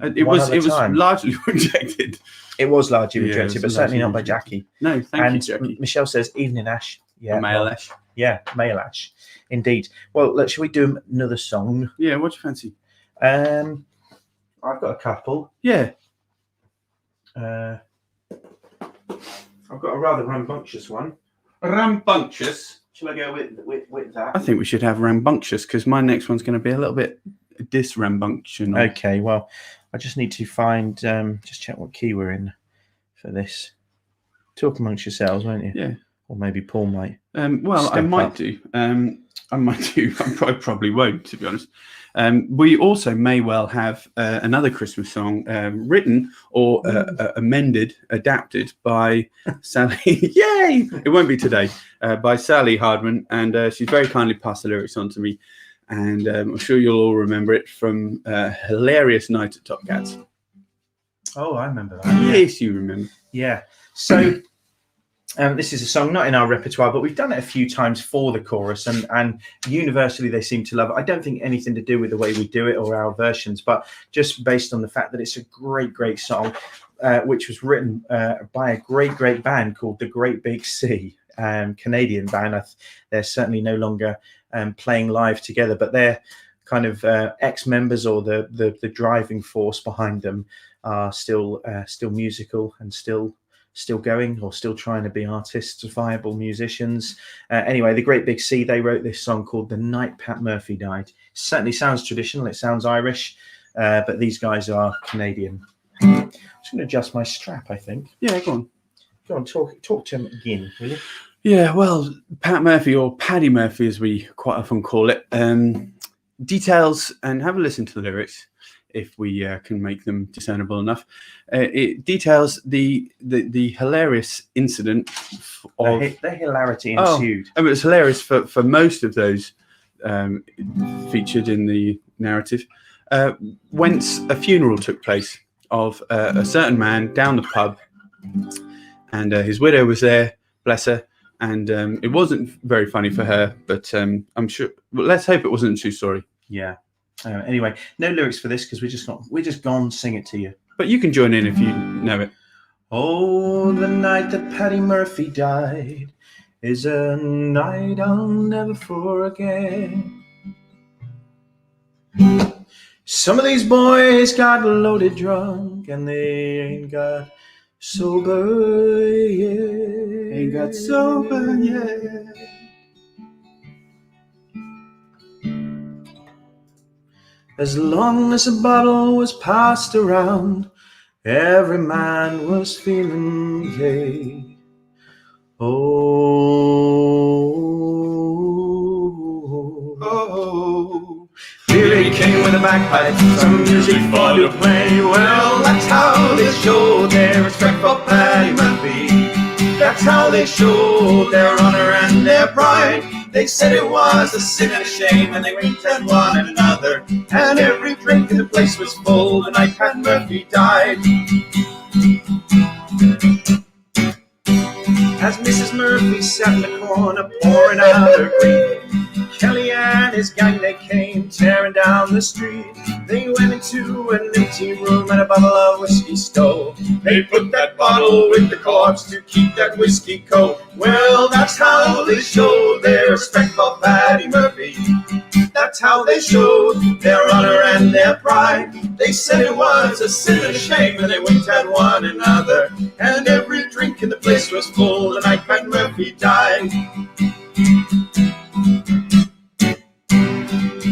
It was largely rejected. It was largely rejected, but certainly not by Jackie. No, thank you, Jackie. Michelle says, evening, Ash. Yeah, male Ash. Yeah, male Ash. Indeed. Well, look, shall we do another song? Yeah, what do you fancy? I've got a couple. Yeah. I've got a rather rambunctious one. Rambunctious? Shall I go with that? I think we should have rambunctious, because my next one's going to be a little bit disrambunctional. Okay, well, I just need to find, just check what key we're in for this. Talk amongst yourselves, won't you? Yeah. Or maybe Paul might. Well, I might do. I might do. I probably won't, to be honest. We also may well have another Christmas song written or amended, adapted by Sally. Yay! It won't be today. By Sally Hardman, and she's very kindly passed the lyrics on to me. And I'm sure you'll all remember it from Hilarious Night at Top Cats. Oh, I remember that. Yes, you remember. Yeah. So this is a song not in our repertoire, but we've done it a few times for the chorus, and universally they seem to love it. I don't think anything to do with the way we do it or our versions, but just based on the fact that it's a great song, which was written by a great band called The Great Big Sea, Canadian band. They're certainly no longer playing live together, but they're kind of ex-members, or the driving force behind them are still musical and still going, or still trying to be artists, viable musicians. Anyway, The Great Big Sea, they wrote this song called The Night Pat Murphy Died. It certainly sounds traditional, it sounds Irish, but these guys are Canadian. I'm just going to adjust my strap, I think. Yeah, go on, talk to him again, will you? Yeah, well, Pat Murphy, or Paddy Murphy as we quite often call it, details, and have a listen to the lyrics if we can make them discernible enough. It details the hilarious incident of the hilarity ensued. It was hilarious for most of those featured in the narrative. Whence a funeral took place of a certain man down the pub, and his widow was there, bless her. And it wasn't very funny for her, but I'm sure. Well, let's hope it wasn't a true story. Yeah. Anyway, no lyrics for this because we're just gone sing it to you. But you can join in if you know it. Oh, the night that Paddy Murphy died is a night I'll never forget. Some of these boys got loaded drunk and they ain't got sober yet. Ain't got sober yet. As long as a bottle was passed around, every man was feeling gay. Oh, here he came with a bagpipe, some music for to play. Well, that's how they showed their respect for Paddy Murphy. That's how they showed their honor and their pride. They said it was a sin and a shame, and they winked at one another. And every drink in the place was full the night Pat Murphy died. As Mrs. Murphy sat in the corner pouring out her grief. Kelly and his gang, they came tearing down the street. They went into an empty room and a bottle of whiskey stole. They put that bottle with the corpse to keep that whiskey cold. Well, that's how they showed their respect for Paddy Murphy. That's how they showed their honor and their pride. They said it was a sin and a shame, and they winked at one another. And every drink in the place was full the night Paddy Murphy died.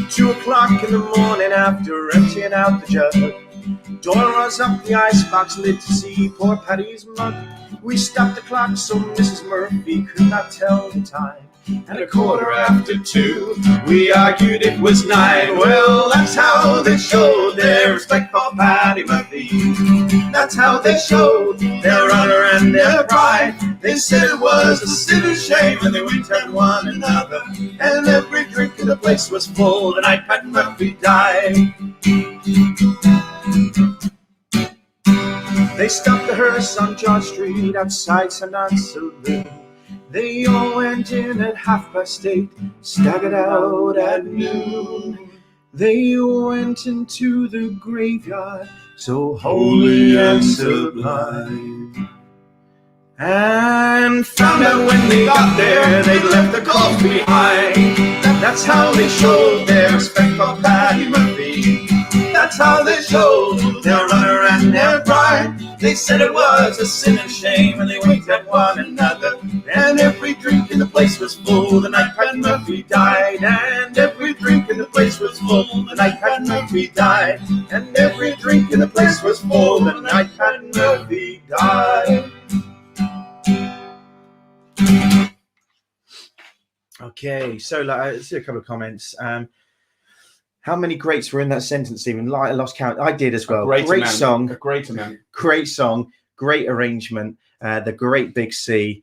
2 o'clock in the morning, after emptying out the jug, Doyle rose up the icebox lid to see poor Paddy's mug. We stopped the clock so Mrs. Murphy could not tell the time. And 2:15, we argued it was 9. Well, that's how they showed their respect for Paddy Murphy. That's how they showed their honor and their pride. They said it was a sin and shame, and they winked at one another. And every drink in the place was full the night Paddy Murphy died. They stopped the hearse on George Street outside St. Anne's Saloon. They all went in at 8:30, staggered out at noon. They went into the graveyard, so holy and sublime, and found out when they got there they'd left the corpse behind. That's how they showed their respect for Paddy Murphy. That's how they showed their honor and their pride. They said it was a sin and shame, and they winked at one another. And every drink in the place was full the night Paddy Murphy died. And every drink in the place was full the night Paddy Murphy died. And every drink in the place was full the night Paddy Murphy died. Okay, so let's see a couple of comments. How many greats were in that sentence, Stephen? I lost count. I did as well. Great song. A great amount. Great song. Great arrangement. The Great Big Sea.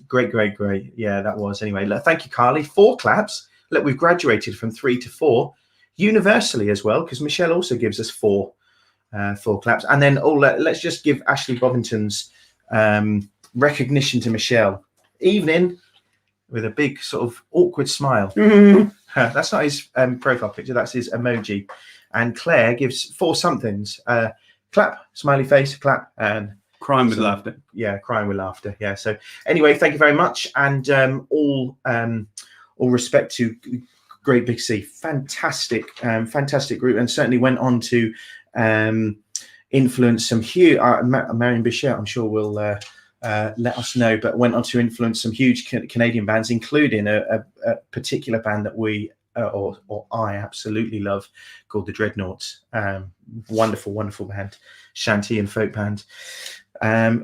Great. Yeah, that was. Anyway, thank you, Carly. 4 claps. Look, we've graduated from 3 to 4 universally as well, because Michelle also gives us 4 claps. And then let's just give Ashley Bovington's recognition to Michelle. Evening, with a big sort of awkward smile. Mm-hmm. That's not his profile picture, that's his emoji. And Claire gives 4 somethings. Clap, smiley face, clap, and crying with laughter. Yeah, crying with laughter. Yeah. So anyway, thank you very much. And all respect to Great Big Sea. Fantastic group, and certainly went on to influence some huge, Marion Bichette, I'm sure will let us know, but went on to influence some huge Canadian bands, including a particular band that we or I absolutely love, called the Dreadnaught. Wonderful band, shanty and folk band,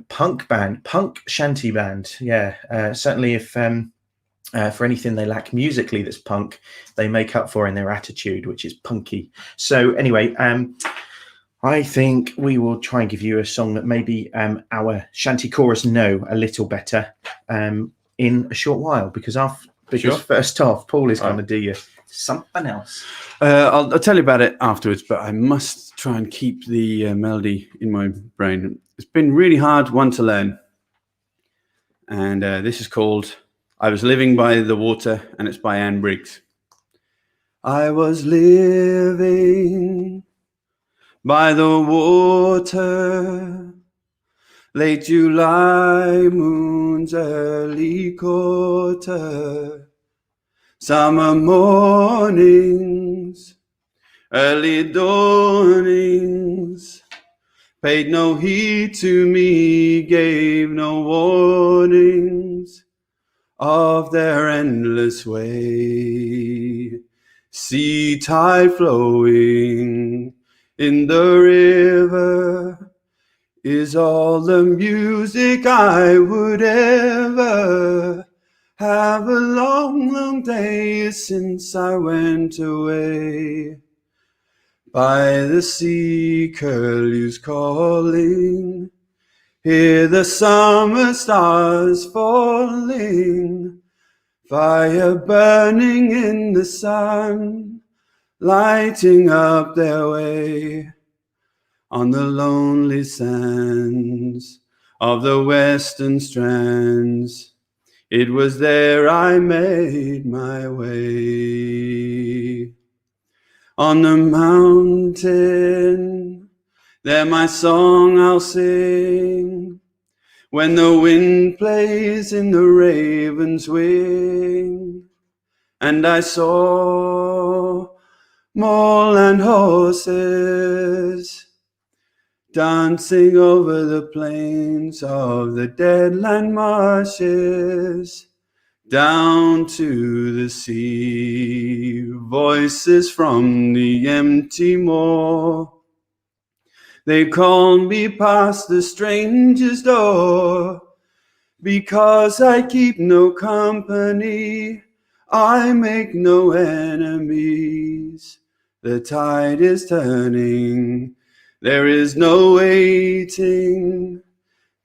punk shanty band. Yeah, certainly if for anything they lack musically that's punk, they make up for in their attitude, which is punky. So anyway, I think we will try and give you a song that maybe our shanty chorus know a little better in a short while, because first off, Paul is going to do you something else. I'll tell you about it afterwards, but I must try and keep the melody in my brain. It's been really hard one to learn. And this is called I Was Living by the Water, and it's by Anne Briggs. I was living by the water, late July moon's early quarter, summer mornings, early dawnings, paid no heed to me, gave no warnings of their endless way. Sea tide flowing in the river is all the music I would ever have. A long day since I went away. By the sea, curlews calling, hear the summer stars falling, fire burning in the sun, lighting up their way on the lonely sands of the western strands. It was there I made my way. On the mountain, there my song I'll sing. When the wind plays in the raven's wing, and I saw moorland horses dancing over the plains of the deadland marshes, down to the sea, voices from the empty moor. They call me past the stranger's door, because I keep no company, I make no enemies. The tide is turning, there is no waiting.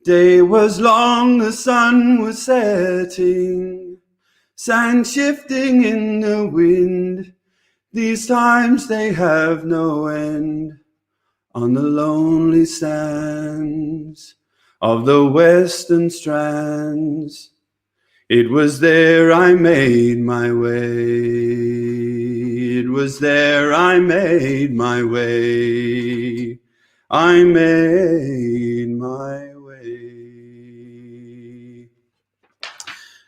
Day was long, the sun was setting, sand shifting in the wind. These times they have no end. On the lonely sands of the western strands, it was there I made my way. It was there I made my way. I made my way.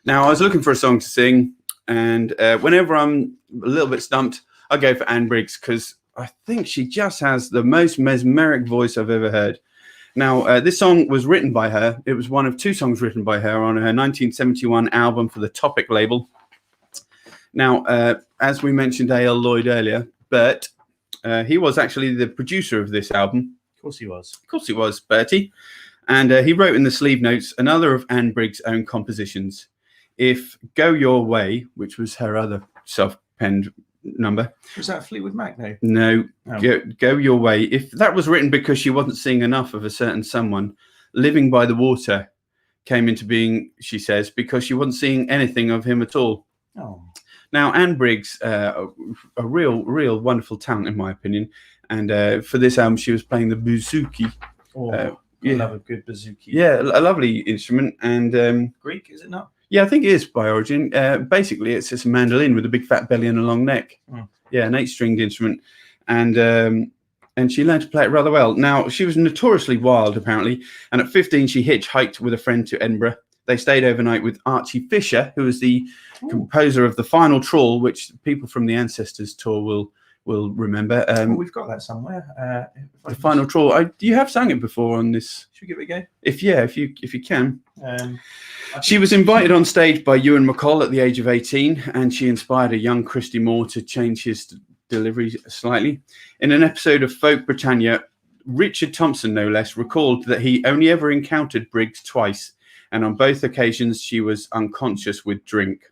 Now, I was looking for a song to sing, and whenever I'm a little bit stumped, I go for Anne Briggs, because I think she just has the most mesmeric voice I've ever heard. Now, this song was written by her. It was one of two songs written by her on her 1971 album for the Topic label. Now, as we mentioned A.L. Lloyd earlier, but he was actually the producer of this album. Of course he was. Of course he was, Bertie. And he wrote in the sleeve notes another of Anne Briggs' own compositions. If Go Your Way, which was her other self-penned number. Was that Fleetwood Mac? No. Go Your Way. If that was written because she wasn't seeing enough of a certain someone, Living by the Water came into being, she says, because she wasn't seeing anything of him at all. Oh. Now, Anne Briggs, a real wonderful talent, in my opinion. And for this album, she was playing the bouzouki. I love a good bouzouki. Yeah, a lovely instrument. And Greek, is it not? Yeah, I think it is by origin. Basically, it's just a mandolin with a big fat belly and a long neck. Mm. Yeah, an 8-stringed instrument. And she learned to play it rather well. Now, she was notoriously wild, apparently. And at 15, she hitchhiked with a friend to Edinburgh. They stayed overnight with Archie Fisher, who was the composer of The Final Trawl, which people from the Ancestors tour will remember. We've got that somewhere. The Final Trawl. You have sung it before on this. Should we give it a go? If you can. She was invited on stage by Ewan McCall at the age of 18, and she inspired a young Christy Moore to change his delivery slightly. In an episode of Folk Britannia, Richard Thompson, no less, recalled that he only ever encountered Briggs twice, and on both occasions she was unconscious with drink.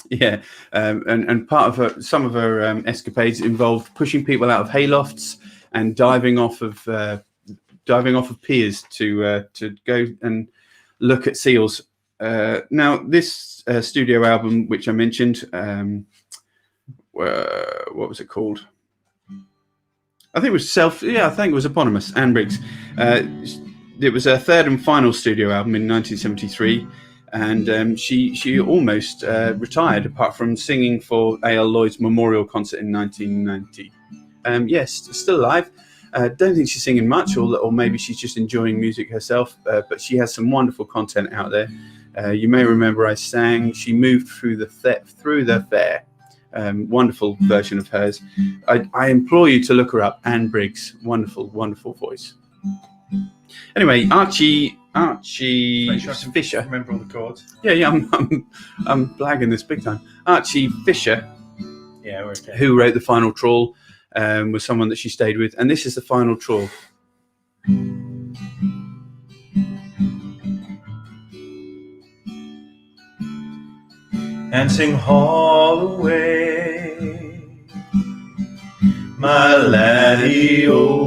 Yeah, and part of some of her escapades involved pushing people out of haylofts and diving off of piers to go and look at seals. Now, this studio album, which I mentioned, what was it called? I think it was eponymous, Anne Briggs. It was her third and final studio album in 1973, and she almost retired, apart from singing for A.L. Lloyd's memorial concert in 1990. Yes, still alive. Don't think she's singing much, or maybe she's just enjoying music herself, but she has some wonderful content out there. You may remember I sang She Moved Through the Fair. Wonderful version of hers. I implore you to look her up. Anne Briggs, wonderful voice. Anyway, Archie Fisher. Remember all the chords? Yeah. I'm blagging this big time. Archie Fisher. Yeah, we're okay. Who wrote The Final Trawl, was someone that she stayed with, and this is The Final Trawl. And sing Holloway, my laddie-o.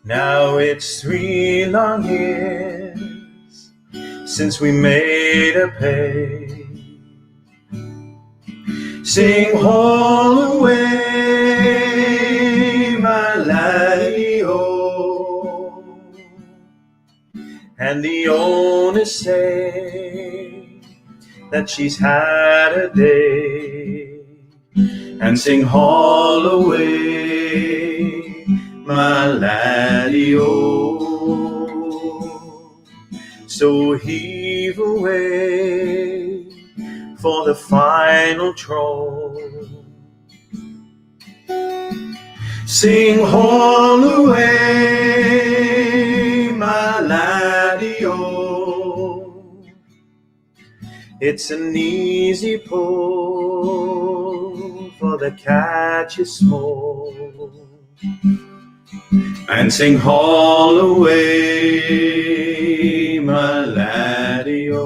Now it's 3 long years since we made a pay. Sing Holloway, my laddie-o. and the owners say that she's had a day, and sing haul away, my laddie-o. So heave away for the final troll. Sing haul away, my laddie-o. It's an easy pull, for the catch is small. And sing haul away, my laddie-o.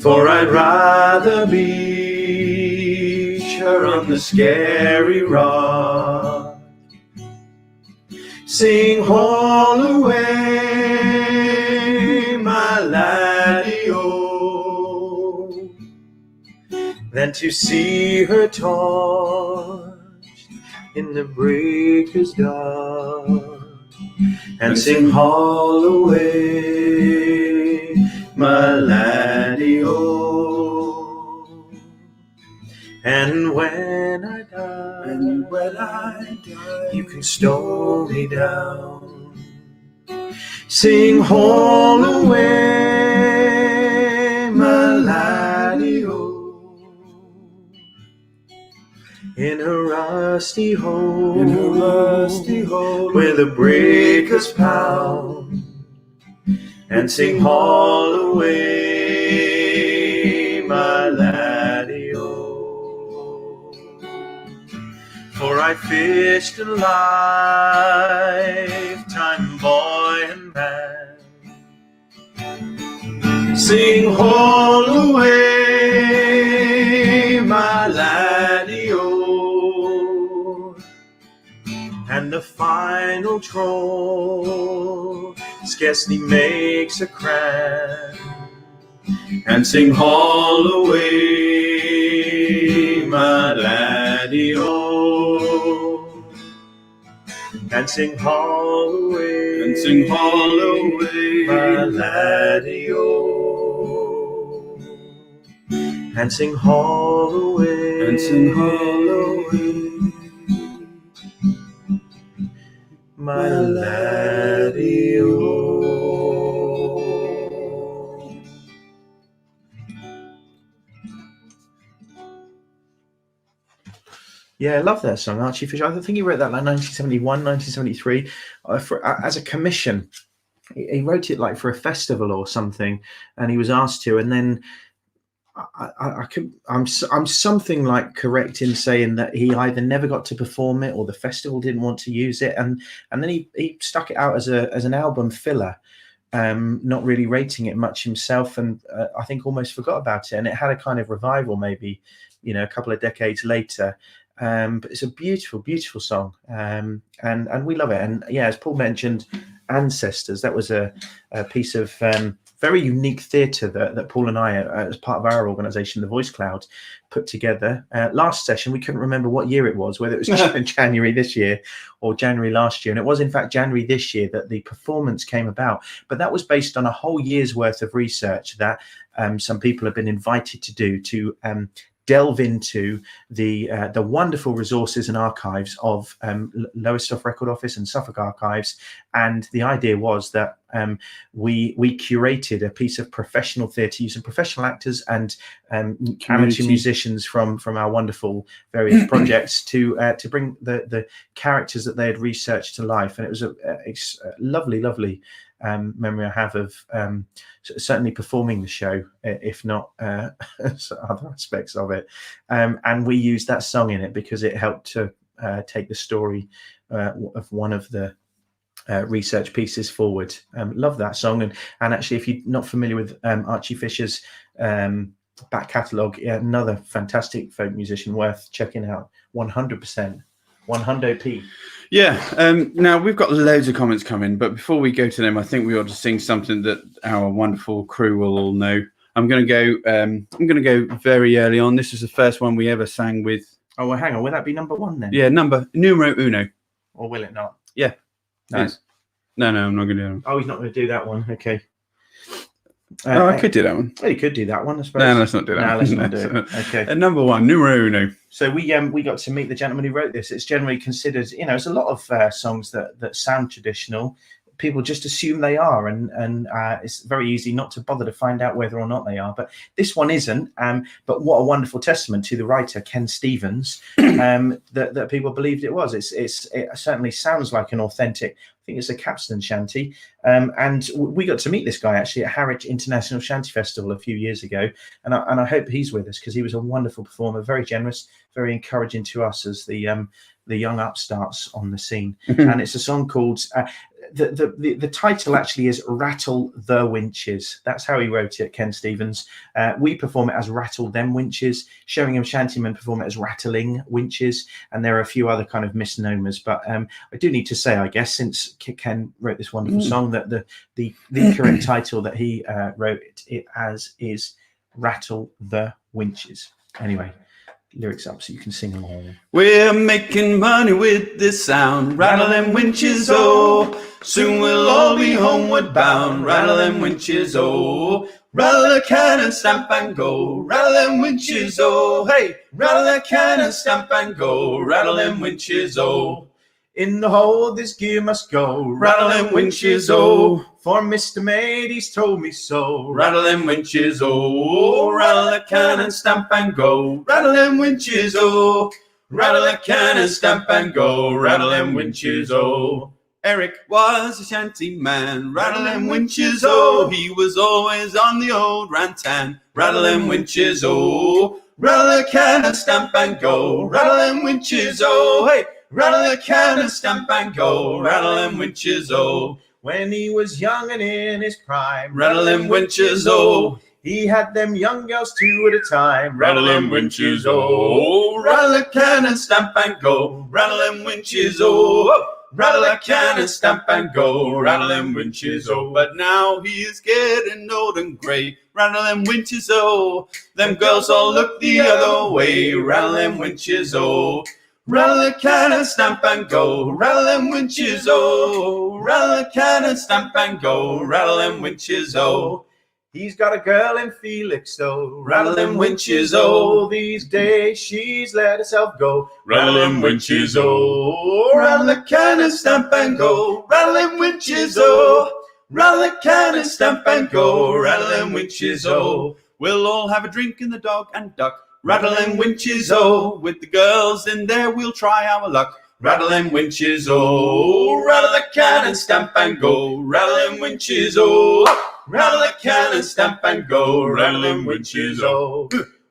For I'd rather beach her on the scary rock. Sing haul away, my laddie-o, than to see her torched in the breaker's dark. And sing haul away, my laddie-o. And when I die, you can stow me down. Sing haul away, my laddie-o, in a rusty hole, where the breakers pound. And sing haul away, my laddie-o. For I fished a lifetime, boy and man. Sing haul away, my laddie-o, and the final troll scarcely makes a crack. And sing haul away, my laddie-o, and sing haul away, my laddie-o, and sing haul away, my laddie-o. Yeah, I love that song, Archie Fisher. I think he wrote that like 1971, 1973 as a commission. He wrote it like for a festival or something, and he was asked to. And then I'm something like correct in saying that he either never got to perform it or the festival didn't want to use it, and then he stuck it out as an album filler. Not really rating it much himself, and I think almost forgot about it. And it had a kind of revival, maybe, a couple of decades later. But it's a beautiful, beautiful song, and we love it. And yeah, as Paul mentioned, Ancestors, that was a piece of very unique theatre that Paul and I, as part of our organisation, the Voice Cloud, put together. Last session, we couldn't remember what year it was, whether it was January this year or January last year. And it was, in fact, January this year that the performance came about. But that was based on a whole year's worth of research that some people have been invited to do to delve into the wonderful resources and archives of Lowestoft Record Office and Suffolk Archives. And the idea was that we curated a piece of professional theatre using professional actors and amateur musicians from our wonderful various projects to bring the characters that they had researched to life. And it was a lovely memory I have of certainly performing the show, if not other aspects of it. And we used that song in it because it helped to take the story of one of the research pieces forward. Love that song. And actually, if you're not familiar with Archie Fisher's back catalogue, another fantastic folk musician worth checking out. 100%. 100p. Yeah. Now we've got loads of comments coming, but before we go to them, I think we ought to sing something that our wonderful crew will all know. I'm going to go very early on. This is the first one we ever sang with. Oh, well, hang on. Will that be number one then? Yeah, numero uno. Or will it not? Yeah. Nice. No, I'm not going to do that. Oh, he's not going to do that one. Okay. I could do that one. Well, you could do that one, I suppose. No, let's not do that. No, one. let's not do it. Okay. Number one, numero uno. So we got to meet the gentleman who wrote this. It's generally considered, there's a lot of songs that sound traditional. People just assume they are, and it's very easy not to bother to find out whether or not they are. But this one isn't. But what a wonderful testament to the writer Ken Stevens that people believed it was. It certainly sounds like an authentic. I think it's a capstan shanty. And we got to meet this guy actually at Harwich International Shanty Festival a few years ago, and I hope he's with us because he was a wonderful performer, very generous, very encouraging to us as the young upstarts on the scene. And it's a song called. The title actually is Rattle the Winches. That's how he wrote it, Ken Stevens. We perform it as Rattle Them Winches. Sheringham Shantymen perform it as Rattling Winches. And there are a few other kind of misnomers. But I do need to say, I guess, since Ken wrote this wonderful song, that the correct title that he wrote it as is Rattle the Winches. Anyway. Lyrics up so you can sing along. We're making money with this sound. Rattle them winches, oh. Soon we'll all be homeward bound. Rattle them winches, oh. Rattle the cannon, stamp and go. Rattle them winches, oh. Hey, rattle the cannon, stamp and go. Rattle them winches, oh. In the hole this gear must go. Rattle them winches, oh. For Mr. Mate, he's told me so. Rattle them winches, oh. Rattle the cannon, stamp and go. Rattle them winches, oh. Rattle the cannon, stamp and go. Rattle them winches, oh. Eric was a shanty man. Rattle them winches, oh. He was always on the old rantan. Rattle them winches, oh. Rattle the cannon, stamp and go. Rattle them winches, oh. Hey. Rattle the cannon, stamp and go. Rattle them winches, oh. When he was young and in his prime. Rattle them winches, oh. He had them young girls two at a time. Rattle them winches, oh. Rattle the cannon, stamp and go. Rattle them winches, oh. Rattle the cannon, stamp and go. Rattle them winches, oh. But now he is getting old and grey. Rattle them winches, oh. Them girls all look the other way. Rattle them winches, oh. Rattle the cannon, stamp and go. Rattle them winches, oh. Rattle the cannon, stamp and go. Rattle them winches, oh. He's got a girl in Felixstowe. Rattle them winches, oh. These days she's let herself go. Rattle them winches, oh. Rattle the cannon, stamp and go. Rattle them winches, oh. Rattle the cannon, stamp and go. Rattle them winches, oh. We'll all have a drink in the Dog and Duck. Rattle them winches, oh. With the girls in there we'll try our luck. Rattle them winches, oh. Rattle the cannon, stamp and go. Rattle them winches, oh. Rattle the cannon, stamp and go. Rattle them winches, oh.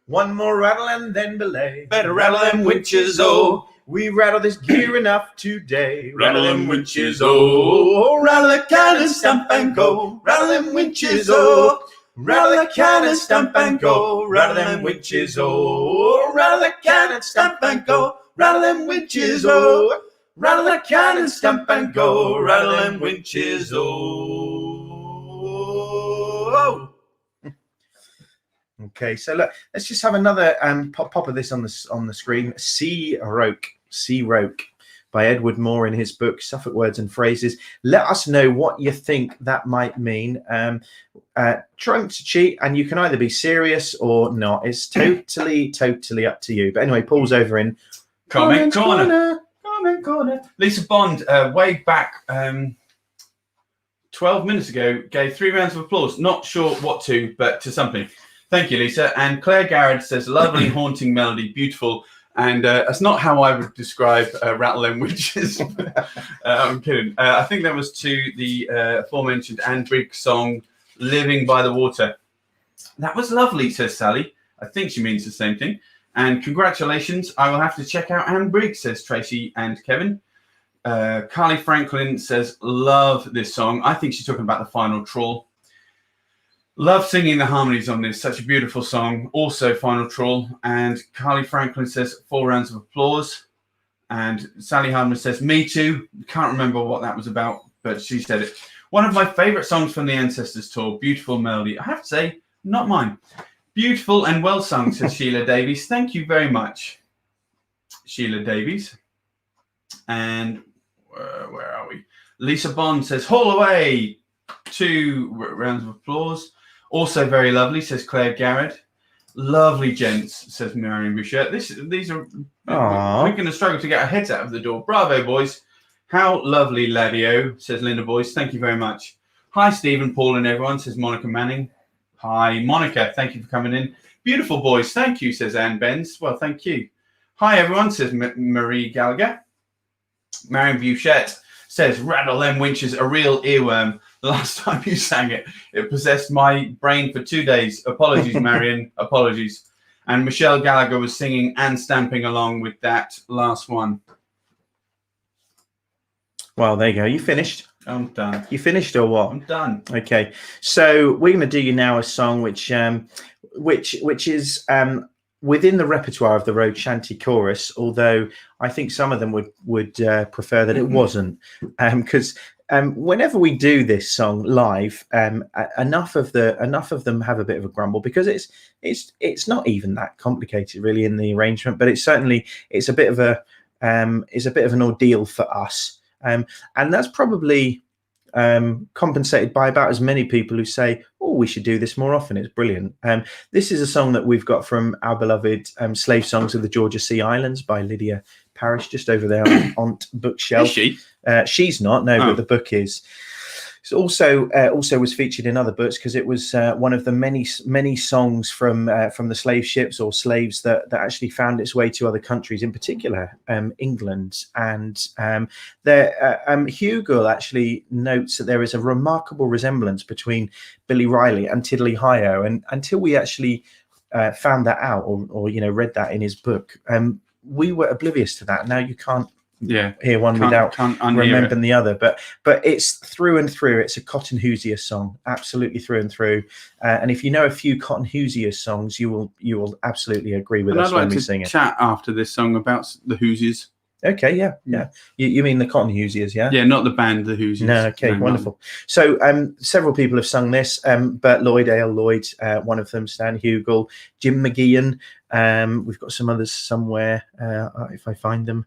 One more rattle and then belay. Better rattle them winches, oh. We rattle this gear enough today. Rattle them winches, oh. Rattle the cannon, stamp and go. Rattle them winches, oh. Rattle the cannon, stamp and go. Rattle them winches, oh. Rattle the cannon, stamp and go. Rattle them winches, oh. Rattle the cannon, stamp and go. Rattle them winches, oh. Okay, so look, let's just have another pop of this on the screen. Sea Roke by Edward Moore in his book Suffolk Words and Phrases. Let us know what you think that might mean. Trying to cheat, and you can either be serious or not. It's totally up to you. But anyway, Paul's over in Comment corner. Lisa Bond, way back 12 minutes ago, gave 3 rounds of applause. Not sure what to, but to something. Thank you, Lisa. And Claire Garrett says, lovely, haunting melody, beautiful. And that's not how I would describe Rattle Them Witches. I'm kidding. I think that was to the aforementioned Anne Briggs song, Living by the Water. That was lovely, says Sally. I think she means the same thing. And congratulations. I will have to check out Anne Briggs, says Tracy and Kevin. Carly Franklin says, love this song. I think she's talking about the final trawl. Love singing the harmonies on this. Such a beautiful song. Also, Final Trawl. And Carly Franklin says 4 rounds of applause. And Sally Hardman says, me too. Can't remember what that was about, but she said it. One of my favourite songs from the Ancestors Tour. Beautiful melody. I have to say, not mine. Beautiful and well sung, says Sheila Davies. Thank you very much, Sheila Davies. And where are we? Lisa Bond says, haul away. 2 rounds of applause. Also very lovely, says Claire Garrett. Lovely gents, says Marion Boucher. These are... Aww. We're going to struggle to get our heads out of the door. Bravo, boys. How lovely, Ladio, says Linda Boyce. Thank you very much. Hi, Stephen, Paul, and everyone, says Monica Manning. Hi, Monica. Thank you for coming in. Beautiful boys. Thank you, says Anne Benz. Well, thank you. Hi, everyone, says Marie Gallagher. Marion Bouchette says, rattle them winches, a real earworm. The last time you sang it, it possessed my brain for 2 days. Apologies, Marion. Apologies. And Michelle Gallagher was singing and stamping along with that last one. Well, there you go. You finished? I'm done. You finished or what? I'm done. Okay. So we're going to do you now a song which is within the repertoire of the Road Shanty Chorus, although I think some of them would prefer that it wasn't, because whenever we do this song live, enough of them have a bit of a grumble, because it's not even that complicated really in the arrangement, but it's a bit of an ordeal for us, and that's probably compensated by about as many people who say, oh, we should do this more often. It's brilliant. This is a song that we've got from our beloved Slave Songs of the Georgia Sea Islands by Lydia Parrish, just over there on bookshelf. Is she? She's not, no, but the book is. It's also was featured in other books because it was one of the many songs from the slave ships or slaves that actually found its way to other countries, in particular England. And Hugel actually notes that there is a remarkable resemblance between Billy Riley and Tiddly Hi-O, and until we actually found that out or read that in his book, we were oblivious to that. Now you can't hear one without remembering the other, but it's through and through. It's a Cotton Hoosier song, absolutely through and through. And if you know a few Cotton Hoosier songs, you will absolutely agree with us when we sing it. Chat after this song about the Hoosiers. Okay, yeah. You mean the Cotton Hoosiers, yeah? Yeah, not the band, the Hoosiers. No, okay, wonderful. So several people have sung this. Bert Lloyd, A.L. Lloyd, one of them, Stan Hugel, Jim McGeehan. We've got some others somewhere if I find them.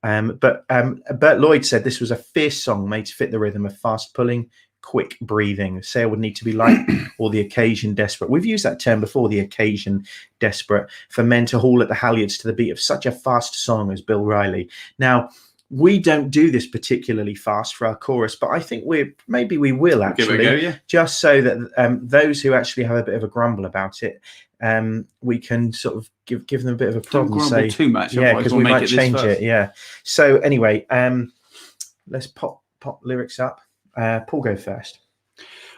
But Bert Lloyd said this was a fierce song made to fit the rhythm of fast pulling, quick breathing. The sail would need to be light or the occasion desperate. We've used that term before, the occasion desperate, for men to haul at the halyards to the beat of such a fast song as Bill Riley. Now, we don't do this particularly fast for our chorus, but I think we will actually, give it a go, yeah. Just so that those who actually have a bit of a grumble about it, we can sort of give them a bit of a prod and say too much, yeah, because we might change it. Yeah. So anyway, let's pop lyrics up. Paul, go first.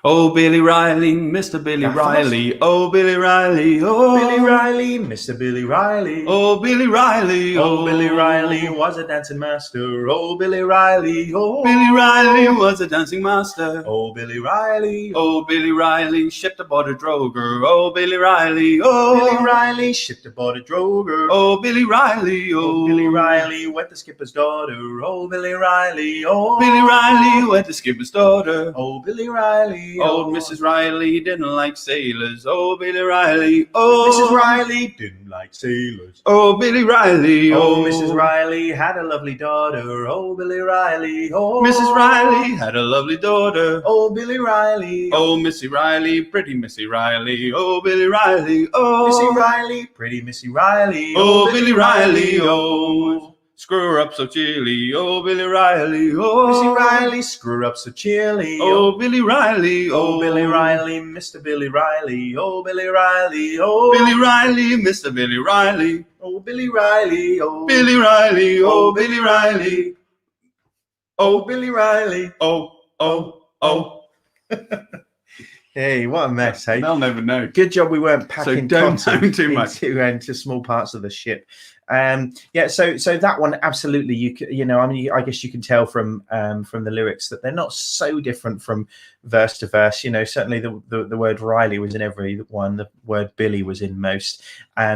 Oh, Billy Riley, Mr. Billy Riley. Oh, Billy Riley. Oh, Billy Riley, Mr. Billy Riley. Oh, Billy Riley. Oh, Billy Riley was a dancing master. Oh, Billy Riley. Oh, Billy Riley was a dancing master. Oh, Billy Riley. Oh, Billy Riley shipped aboard a droger. Oh, Billy Riley. Oh, Billy Riley shipped aboard a droger. Oh, Billy Riley. Oh, Billy Riley wed the skipper's daughter. Oh, Billy Riley. Oh, Billy Riley wed the skipper's daughter. Oh, Billy Riley. Old Mrs. Riley didn't like sailors. Oh, Billy Riley. Oh, Mrs. Riley didn't like sailors. Oh, Billy Riley. Oh, Mrs. Riley had a lovely daughter. Oh, Billy Riley. Oh, Mrs. Riley had a lovely daughter. Oh, Billy Riley. Oh, Missy Riley, pretty Missy Riley. Oh, Billy Riley. Oh, Missy Riley, pretty Missy Riley. Oh, Billy Riley. Oh, screw her up so chilly. Oh, Billy Riley. Oh, Missy Riley, screw her up so chilly. Oh, Billy Riley. Oh, Billy Riley, Mr. Billy Riley. Oh, Billy Riley. Oh, Billy Riley, Mr. Billy Riley. Oh, Billy Riley. Oh, Billy Riley. Oh, Billy Riley. Oh, Billy Riley. Oh. Hey, what a mess, hey? They'll never know. Good job we weren't packing cotton too much into small parts of the ship. So that one absolutely, I guess you can tell from the lyrics that they're not so different from verse to verse. Certainly the word Riley was in every one. The word Billy was in most.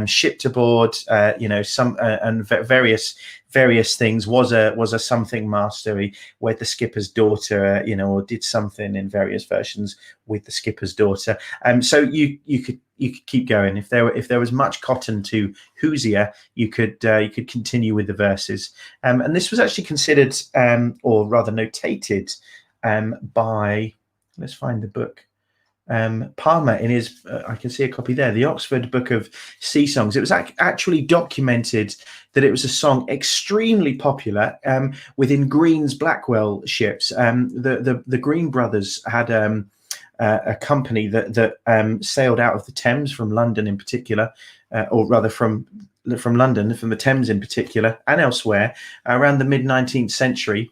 Shipped aboard, some and various things. Was a something master. He wed the skipper's daughter, or did something in various versions with the skipper's daughter. So you could keep going. If there was much cotton to Hoosier, you could continue with the verses. And this was actually considered, or rather notated, by, let's find the book. Palmer in his, I can see a copy there, the Oxford Book of Sea Songs. It was actually documented that it was a song extremely popular within Green's Blackwell ships. The Green brothers had a company that sailed out of the Thames from London in particular, or rather from London, from the Thames in particular, and elsewhere around the mid-19th century.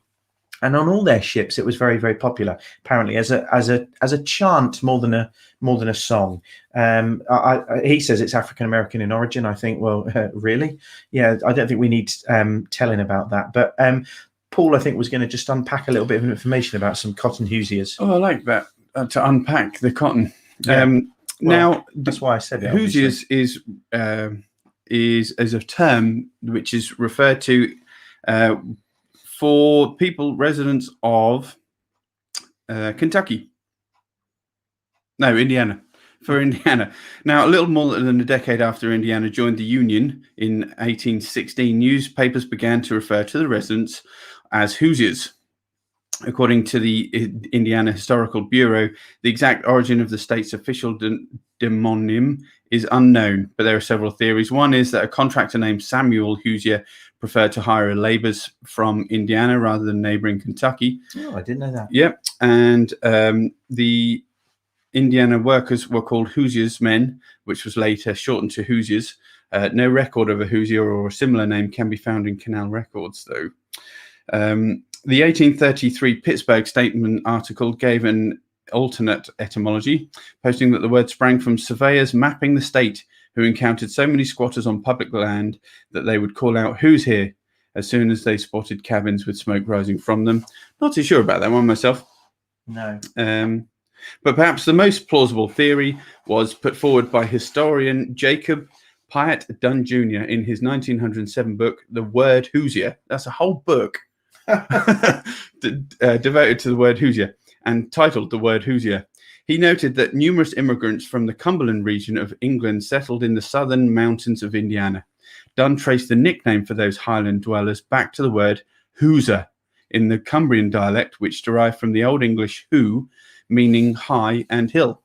And on all their ships, it was very, very popular. Apparently, as a chant more than a song. He says it's African American in origin. I think, well, really, yeah. I don't think we need telling about that. But Paul, I think, was going to just unpack a little bit of information about some cotton Hoosiers. Oh, I like that, to unpack the cotton. Yeah. Now, that's why I said it. Hoosiers is a term which is referred to for people residents of Kentucky. No, Indiana. For Indiana. Now, a little more than a decade after Indiana joined the Union in 1816, newspapers began to refer to the residents as Hoosiers. According to the Indiana Historical Bureau, the exact origin of the state's official demonym is unknown, but there are several theories. One is that a contractor named Samuel Hoosier preferred to hire laborers from Indiana rather than neighboring Kentucky. Oh, I didn't know that. Yep. And the Indiana workers were called Hoosiers men, which was later shortened to Hoosiers. No record of a Hoosier or a similar name can be found in canal records, though. The 1833 Pittsburgh Statement article gave an alternate etymology, posting that the word sprang from surveyors mapping the state who encountered so many squatters on public land that they would call out, "Who's here?" as soon as they spotted cabins with smoke rising from them. Not too sure about that one myself. No. But perhaps the most plausible theory was put forward by historian Jacob Piatt Dunn Jr. in his 1907 book, The Word Hoosier. That's a whole book devoted to the word Hoosier and titled The Word Hoosier. He noted that numerous immigrants from the Cumberland region of England settled in the southern mountains of Indiana. Dunn traced the nickname for those highland dwellers back to the word Hooser in the Cumbrian dialect, which derived from the Old English who, meaning high and hill.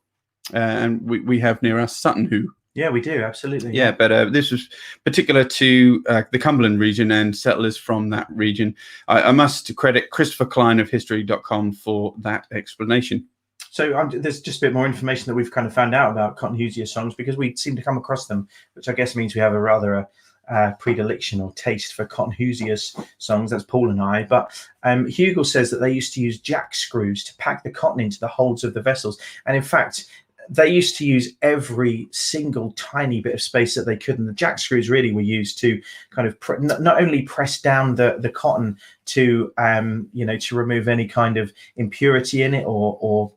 And we have near us Sutton Hoo. Yeah, we do, absolutely. Yeah, but this was particular to the Cumberland region and settlers from that region. I must credit Christopher Klein of History.com for that explanation. So there's just a bit more information that we've kind of found out about Cotton Hoosier songs because we seem to come across them, which I guess means we have a rather predilection or taste for Cotton Hoosier songs. That's Paul and I. But Hugel says that they used to use jack screws to pack the cotton into the holds of the vessels. And in fact, they used to use every single tiny bit of space that they could. And the jack screws really were used to kind of not only press down the cotton to, to remove any kind of impurity in it or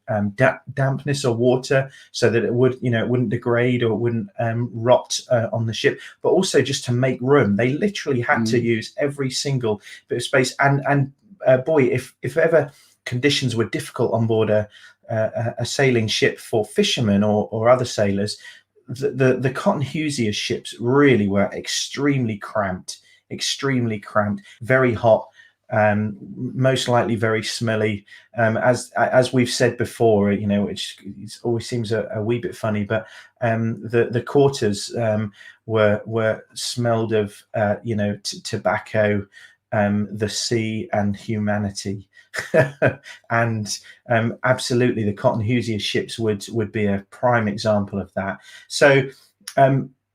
dampness or water so that it would, it wouldn't degrade or it wouldn't rot on the ship, but also just to make room. They literally had to use every single bit of space. And boy, if ever conditions were difficult on board a sailing ship for fishermen or other sailors, the Cotton Hoosier ships really were extremely cramped, very hot, most likely very smelly. As we've said before, which always seems a wee bit funny, but the quarters were smelled of tobacco, the sea, and humanity. And absolutely, the Cotton Hoosier ships would be a prime example of that. So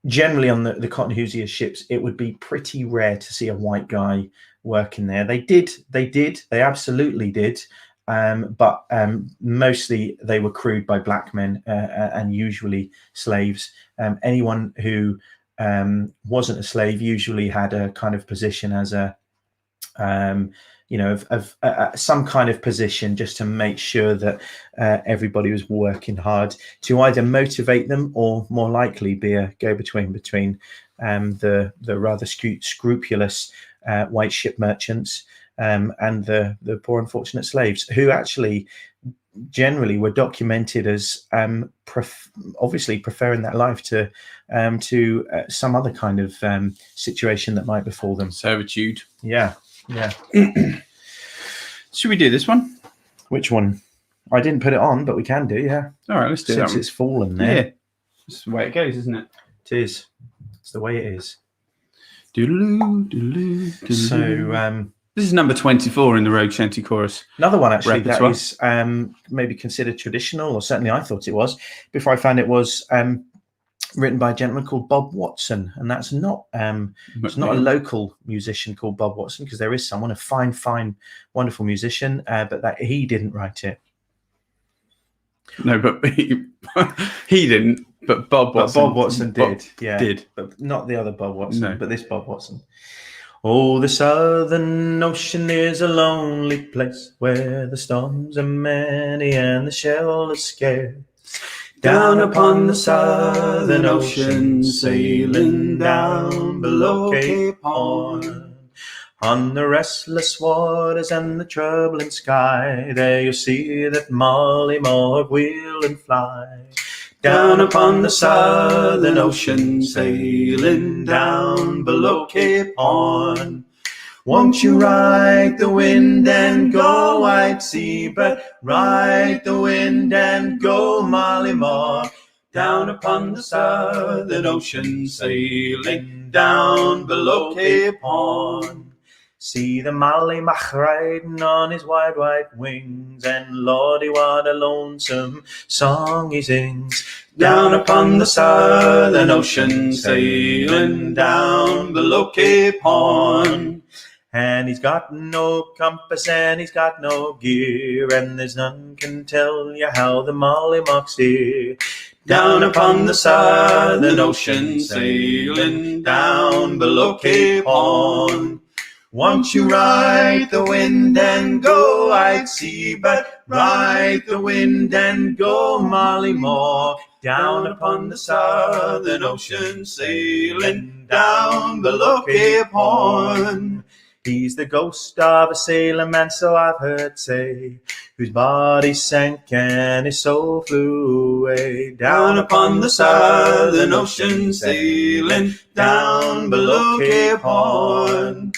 generally on the Cotton Hoosier ships, it would be pretty rare to see a white guy working there. They absolutely did. But mostly they were crewed by black men and usually slaves. Anyone who wasn't a slave usually had a kind of position as a some kind of position just to make sure that everybody was working hard to either motivate them or more likely be a go-between between the rather scrupulous white ship merchants and the poor unfortunate slaves who actually generally were documented as obviously preferring that life to some other kind of situation that might befall them. Servitude. Yeah. Should we do this one? Which one? I didn't put it on, but we can do. Yeah. All right, let's do Since that one. it's fallen there. Yeah. That's the way it goes, isn't it? It is. It's the way it is. Doodaloo, doodaloo, doodaloo. So this is number 24 in the Rogue Shanty Chorus. another one actually repertoire. that is maybe considered traditional, or certainly I thought it was, before I found it was written by a gentleman called Bob Watson, and that's not it's not a local musician called Bob Watson, because there is someone, a fine, wonderful musician, but that he didn't write it. No, but he didn't. But Bob Watson did. But not the other Bob Watson, but this Bob Watson. Oh, the Southern Ocean is a lonely place where the storms are many and the shell is scarce. Down upon the Southern Ocean, sailing down below Cape Horn, on the restless waters and the troubling sky, there you see that Molly Morg wheel and fly. Down upon the Southern Ocean, sailing down below Cape Horn. Won't you ride the wind and go, White Seabird? Ride the wind and go, Molly Morg. Down upon the Southern Ocean, sailing down below Cape Horn. See the Mollymach riding on his wide white wings, and Lordy, what a lonesome song he sings. Down upon the Southern Ocean, sailing down below Cape Horn. And he's got no compass and he's got no gear, and there's none can tell you how the Mollymach steer. Down upon the Southern Ocean, sailing down below Cape Horn. Won't you ride the wind and go, I'd see, but ride the wind and go, Molly Morg. Down upon the Southern Ocean, sailing down below Cape Horn. He's the ghost of a sailor man, so I've heard say, whose body sank and his soul flew away. Down upon the Southern Ocean, sailing down below Cape Horn.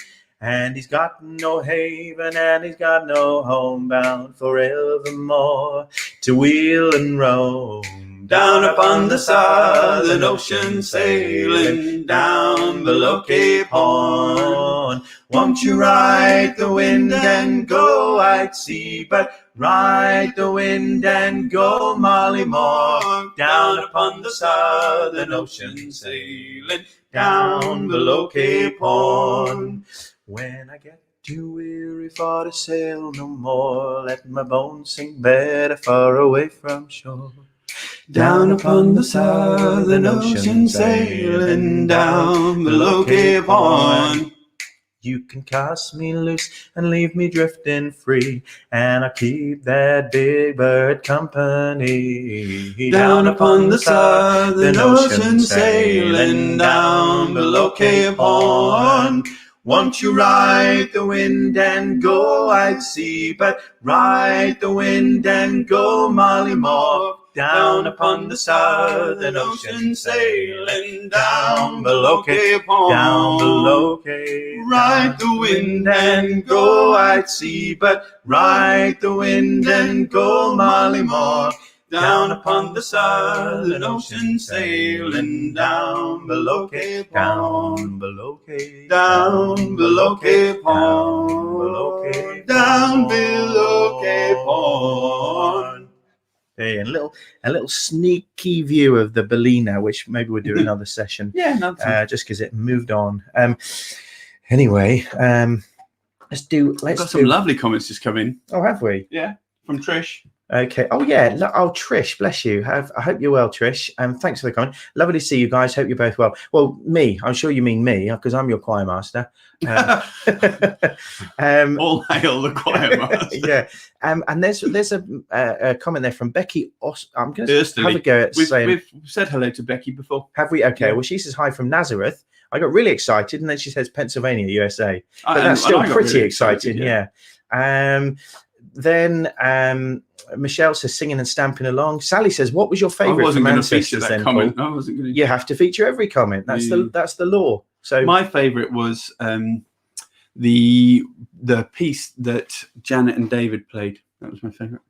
And he's got no haven and he's got no home, bound forevermore to wheel and roam. Down upon the Southern Ocean, sailing down below Cape Horn. Won't you ride the wind and go, I'd see, but ride the wind and go, Molly Morg. Down upon the Southern Ocean, sailing down below Cape Horn. When I get too weary for to sail no more, let my bones sink better far away from shore. Down upon the Southern Ocean, sailing down below Cape Horn. You can cast me loose and leave me drifting free, and I'll keep that big bird company. Down upon the Southern Ocean, sailing down below Cape Horn. Won't you ride the wind and go, I'd see, but ride the wind and go, Molly Morg. Down upon the Southern Ocean, sailing down below Cape Horn. Down below Cape. Ride the wind and go, I'd see, but ride the wind and go, Molly Morg. Down upon the Southern Ocean, sailing down below Cape Horn. Down below Cape. Down below Cape Horn. Down below Cape Horn. Hey, and a little sneaky view of the Bellina, which maybe we'll do another session. Yeah, another time. Just because it moved on. Anyway, let's do. We've got some lovely comments just come in. Oh, have we? Yeah, from Trish. Okay. Oh, yeah. Oh, Trish, bless you. I hope you're well, Trish. Thanks for the comment. Lovely to see you guys. Hope you're both well. Well, me. I'm sure you mean me, because I'm your choir master. All hail the choir master. Yeah. And there's a comment there from Becky. I'm going to have a go at saying. We've said hello to Becky before. Have we? Okay. Yeah. Well, she says hi from Nazareth. I got really excited, and then she says Pennsylvania, USA. But that's still pretty really exciting. Yeah. then Michelle says singing and stamping along. Sally says, what was your I favourite wasn't from going to feature Ancestors that then, comment. Paul? I wasn't going to. You have to feature every comment. That's the law. So my favourite was the piece that Janet and David played. That was my favourite.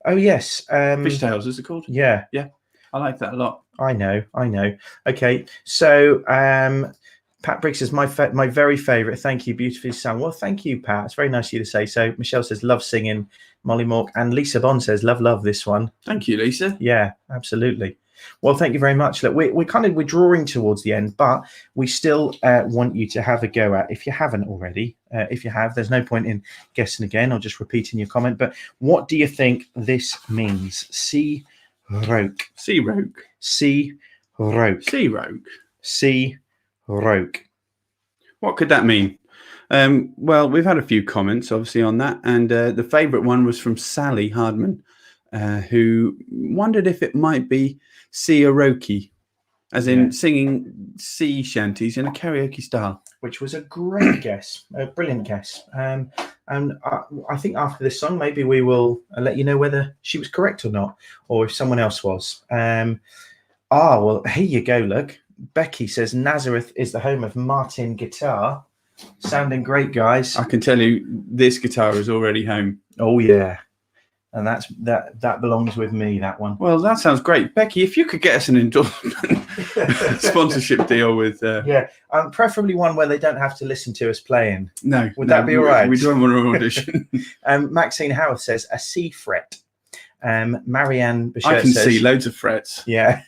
Oh yes, Fishtails, is it called? Yeah, I like that a lot. I know. Okay, so Pat Briggs says my very favourite. Thank you, beautifully sung. Well, thank you, Pat. It's very nice of you to say so. Michelle says love singing. Molly Mork and Lisa Bond says love this one. Thank you, Lisa. Yeah, absolutely. Well, thank you very much. Look, we're drawing towards the end, but we still want you to have a go at, if you haven't already. If you have, there's no point in guessing again or just repeating your comment. But what do you think this means? Sea roke. Sea roke. Sea roke. Sea roke. Sea roke. What could that mean? Well, we've had a few comments, obviously, on that. And the favourite one was from Sally Hardman, who wondered if it might be sea-a-roke, as in singing sea shanties in a karaoke style. Which was a great guess, a brilliant guess. And I think after this song, maybe we will let you know whether she was correct or not, or if someone else was. Well, here you go, look. Becky says Nazareth is the home of Martin guitar. Sounding great, guys. I can tell you this guitar is already home. Oh, yeah. And that belongs with me, that one. Well, that sounds great. Becky, if you could get us an endorsement sponsorship deal with... preferably one where they don't have to listen to us playing. No. Would that be all right? We don't want to audition. Maxine Howard says, a sea fret. Marianne Bashir I can says, see loads of frets. Yeah.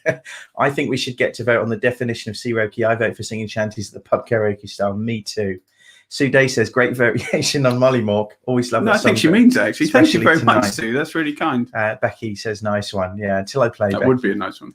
I think we should get to vote on the definition of sea roke. I vote for singing shanties at the pub karaoke style. Me too. Sue Day says, great variation on Molly Mork. Always love that song. I think she means it, actually. Thank you very tonight. much, Sue. That's really kind. Becky says, nice one. Yeah, until I play that Becky. would be a nice one.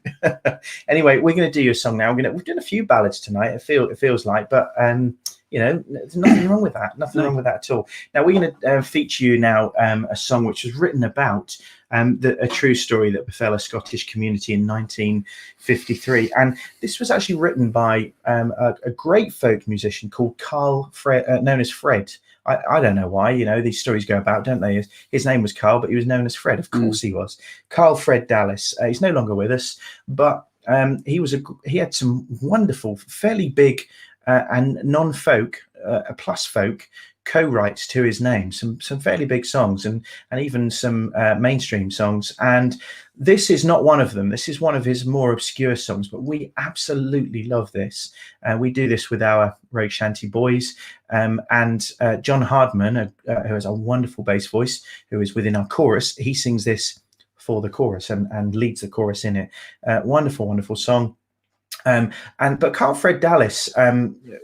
Anyway, we're going to do your song now. We've done a few ballads tonight, it feels like, but there's nothing wrong with that. Nothing wrong with that at all. Now, we're going to feature you now a song which was written about a true story that befell a Scottish community in 1953. And this was actually written by a great folk musician called Carl Fred, known as Fred. I don't know why, these stories go about, don't they? His name was Carl, but he was known as Fred. Of course he was. Carl Fred Dallas. He's no longer with us, but he had some wonderful, fairly big and non-folk, plus folk co-writes to his name, some fairly big songs and even some mainstream songs. And this is not one of them. This is one of his more obscure songs, but we absolutely love this. We do this with our Rogue Shanty boys. And John Hardman, who has a wonderful bass voice, who is within our chorus, he sings this for the chorus and leads the chorus in it. Wonderful, wonderful song. But Carl Fred Dallas,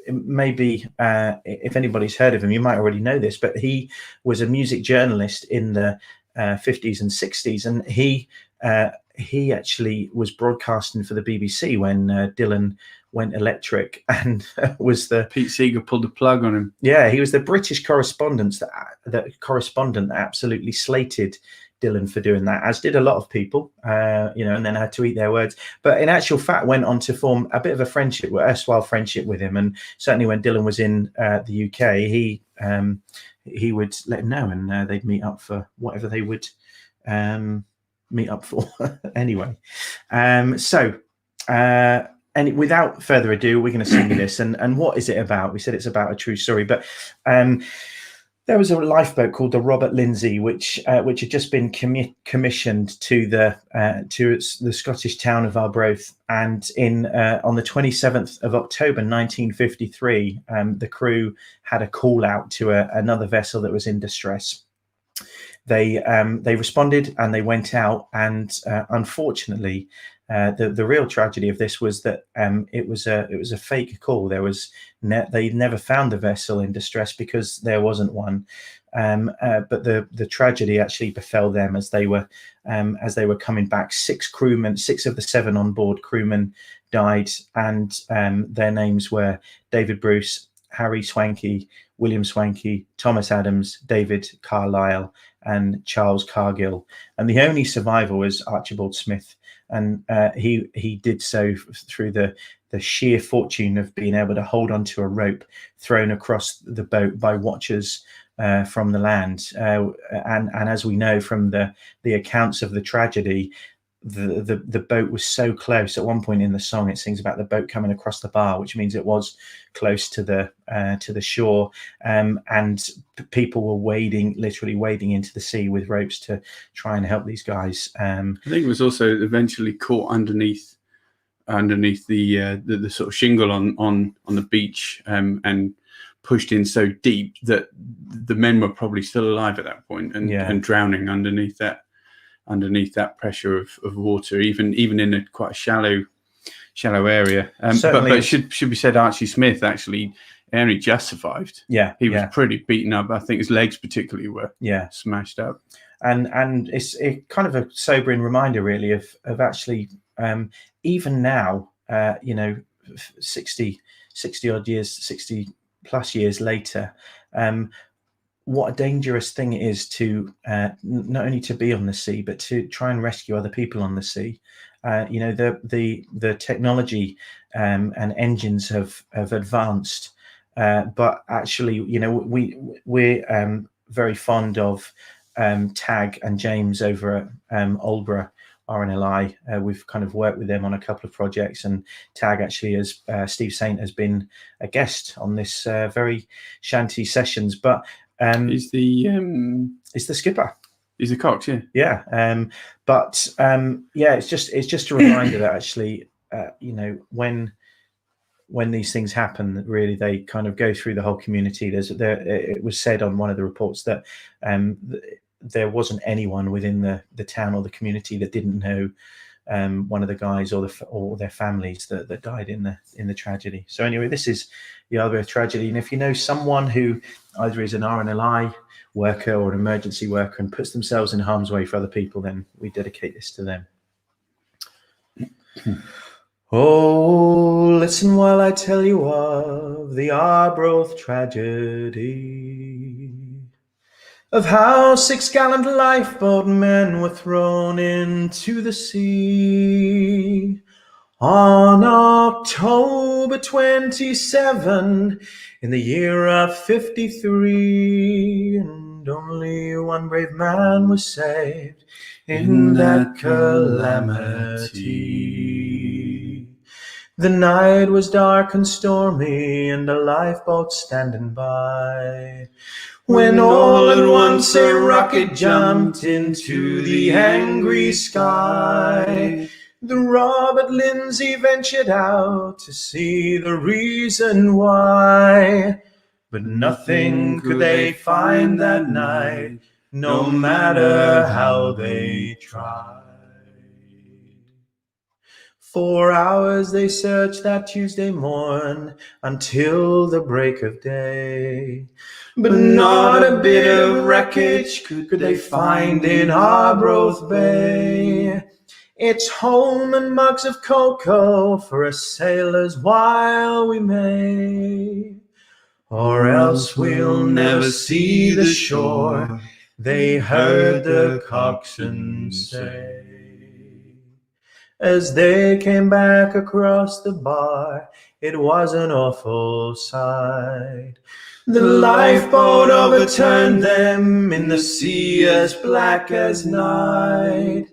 maybe if anybody's heard of him, you might already know this, but he was a music journalist in the 50s and 60s, and he actually was broadcasting for the BBC when Dylan went electric and was the Pete Seeger pulled the plug on him. Yeah, he was the British correspondent that absolutely slated Dylan for doing that, as did a lot of people, and then had to eat their words. But in actual fact, went on to form a bit of a erstwhile friendship with him. And certainly when Dylan was in the UK, he would let him know, and they'd meet up for whatever they would meet up for. Anyway, and without further ado, we're going to sing you this. And what is it about? We said it's about a true story, but there was a lifeboat called the Robert Lindsay, which had just been commissioned to the Scottish town of Arbroath, and on the 27th of October 1953, the crew had a call out to another vessel that was in distress. They responded and they went out, and unfortunately, the real tragedy of this was that it was a fake call. They never found the vessel in distress because there wasn't one. But the tragedy actually befell them as they were coming back. 6 of the 7 on board crewmen died, and their names were David Bruce, Harry Swankie, William Swankie, Thomas Adams, David Carlisle, and Charles Cargill. And the only survivor was Archibald Smith. And he did so through the sheer fortune of being able to hold onto a rope thrown across the boat by watchers from the land. And as we know from the accounts of the tragedy, the boat was so close. At one point in the song, it sings about the boat coming across the bar, which means it was close to the shore, and people were literally wading into the sea with ropes to try and help these guys. I think it was also eventually caught underneath the sort of shingle on the beach, and pushed in so deep that the men were probably still alive at that point, and drowning underneath that pressure of water, even in a quite shallow area. But it should be said, Archie Smith actually only just survived. He was pretty beaten up. I think his legs particularly were smashed up. And it's kind of a sobering reminder, really, of actually, even now, 60 odd years, 60 plus years later, what a dangerous thing it is to not only to be on the sea, but to try and rescue other people on the sea. The technology and engines have advanced, but actually, we're very fond of Tag and James over at Aldborough RNLI. We've kind of worked with them on a couple of projects, and Tag actually, as Steve Saint, has been a guest on this very Shanty Sessions. But he's the skipper. He's the cox, it's just a reminder that actually, when these things happen, really they kind of go through the whole community. It was said on one of the reports that there wasn't anyone within the town or the community that didn't know one of the guys or their families that died in the tragedy. So anyway, this is the Alba tragedy, and if you know someone who either is an RNLI worker or an emergency worker and puts themselves in harm's way for other people, then we dedicate this to them. Oh, listen while I tell you of the Arbroath tragedy, of how 6 gallant lifeboat men were thrown into the sea on October 27 in the year of 53, and only one brave man was saved in that calamity. The night was dark and stormy, and a lifeboat standing by, when all at once a rocket jumped into the angry sky. The Robert Lindsay ventured out to see the reason why, but nothing could they find that night, no matter how they tried. 4 hours they searched that Tuesday morn until the break of day, but not a bit of wreckage could they find in Arbroath Bay. It's home and mugs of cocoa for us sailors while we may, or else we'll never see the shore, they heard the coxswain say. As they came back across the bar, it was an awful sight. The lifeboat overturned them in the sea as black as night.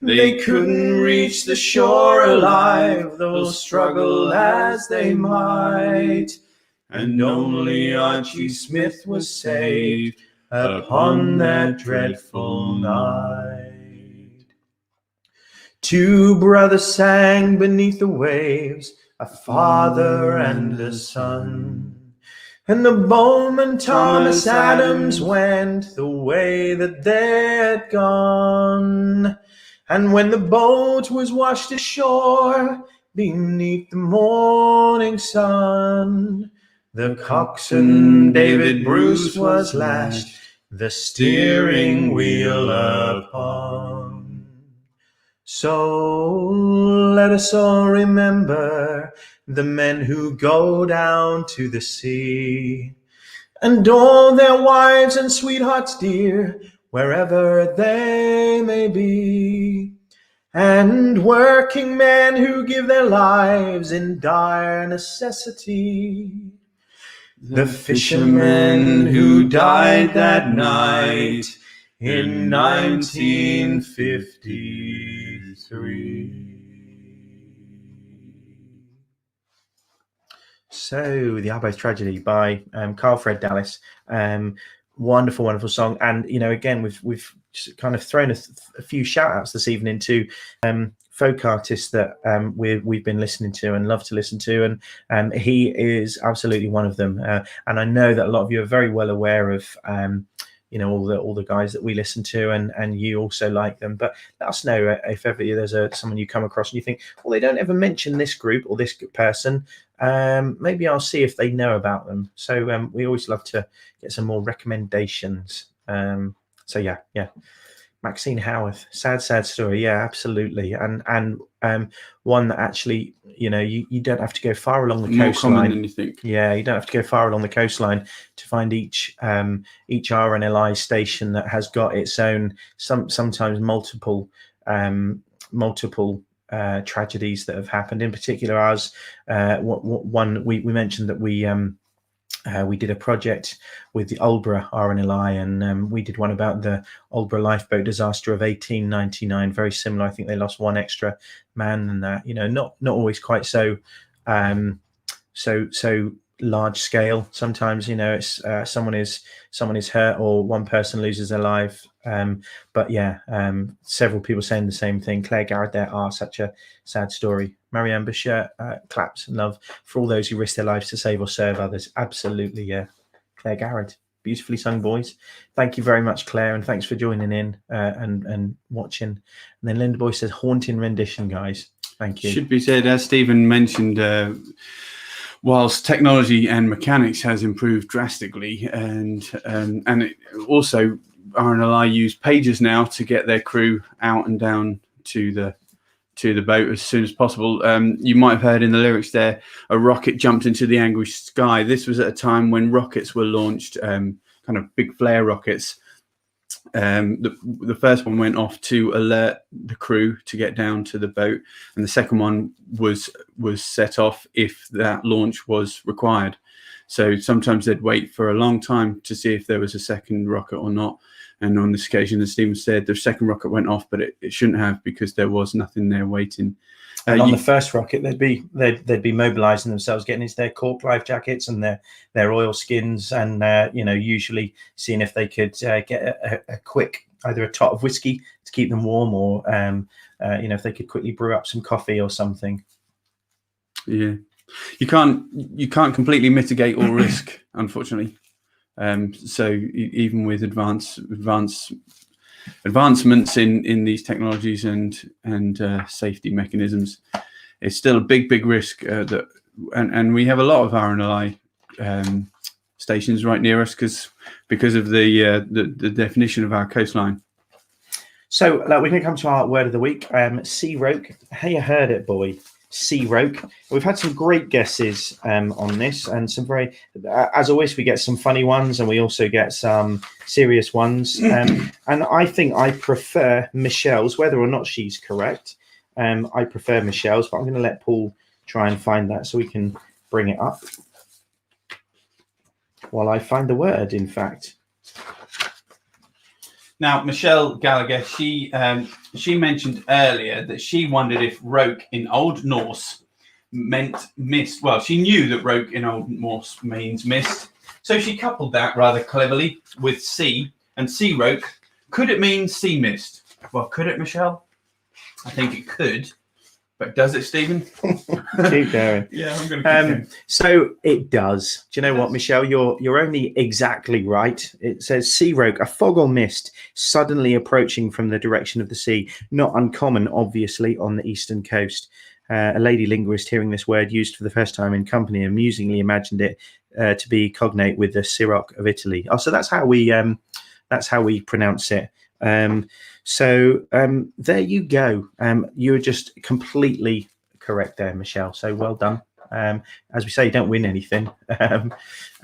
They couldn't reach the shore alive, though struggle as they might, and only Archie Smith was saved upon that dreadful night. 2 brothers sang beneath the waves, a father and a son, and the bowman Thomas Adams went the way that they had gone. And when the boat was washed ashore beneath the morning sun, the coxswain David Bruce was lashed, the steering wheel upon. So let us all remember the men who go down to the sea, and all their wives and sweethearts dear, wherever they may be, and working men who give their lives in dire necessity. The fisherman who died that night in 1953. So, the Alba Tragedy by Carl Fred Dallas. Wonderful, wonderful song. And, you know, again, we've kind of thrown a few shout outs this evening to folk artists that we've been listening to and love to listen to. And he is absolutely one of them. And I know that a lot of you are very well aware of, you know, all the guys that we listen to, and you also like them. But let us know if ever there's someone you come across and you think, well, they don't ever mention this group or this person. Maybe I'll see if they know about them. So we always love to get some more recommendations. So yeah. Maxine Howarth, sad story. Yeah, absolutely. And one that actually, you know, you don't have to go far along the coastline. More common than you think. Yeah, you don't have to go far along the coastline to find each RNLI station that has got its own, sometimes multiple tragedies that have happened. In particular, ours, one we mentioned that we did a project with the Alba RNLI, and we did one about the Alba Lifeboat disaster of 1899. Very similar. I think they lost one extra man, and that, you know, not always quite so large scale. Sometimes, you know, it's someone is hurt or one person loses their life. But yeah, several people saying the same thing. Claire Garrett, there are such a sad story. Marianne Boucher, claps and love for all those who risk their lives to save or serve others. Absolutely, yeah. Claire Garrett, beautifully sung, boys. Thank you very much, Claire, and thanks for joining in and watching. And then Linda Boy says, haunting rendition, guys. Thank you. Should be said, as Stephen mentioned, whilst technology and mechanics has improved drastically, and it also RNLI use pagers now to get their crew out and down to the boat as soon as possible. You might have heard in the lyrics there, a rocket jumped into the angry sky. This was at a time when rockets were launched, kind of big flare rockets. The first one went off to alert the crew to get down to the boat, and the second one was set off if that launch was required. So sometimes they'd wait for a long time to see if there was a second rocket or not. And on this occasion, as Stephen said, the second rocket went off, but it shouldn't have, because there was nothing there waiting. And on the first rocket, they'd be mobilising themselves, getting into their cork life jackets and their oil skins, and you know, usually seeing if they could get a quick, either a tot of whiskey to keep them warm, or you know, if they could quickly brew up some coffee or something. Yeah, you can't completely mitigate all risk, unfortunately. So even with advancements in these technologies and safety mechanisms, it's still a big risk. And we have a lot of RNLI stations right near us because of the definition of our coastline. So we're going to come to our word of the week. Sea roke. Hey, you heard it, boy. Sea roke. We've had some great guesses on this, and some very, as always, we get some funny ones, and we also get some serious ones. And I think I prefer Michelle's, whether or not she's correct. I prefer Michelle's, but I'm going to let Paul try and find that so we can bring it up while I find the word, in fact. Now, Michelle Gallagher, she mentioned earlier that she wondered if roke in Old Norse meant mist. Well, she knew that roke in Old Norse means mist, so she coupled that rather cleverly with sea and sea roke. Could it mean sea mist? Well, could it, Michelle? I think it could. But does it, Stephen? Keep going. Yeah, I'm going to keep going. So it does. Do you know what, Michelle? You're only exactly right. It says sea roke, a fog or mist suddenly approaching from the direction of the sea. Not uncommon, obviously, on the eastern coast. A lady linguist hearing this word used for the first time in company amusingly imagined it to be cognate with the Siroc of Italy. Oh, so that's how we pronounce it. So there you go. You were just completely correct there, Michelle. So well done. As we say, you don't win anything.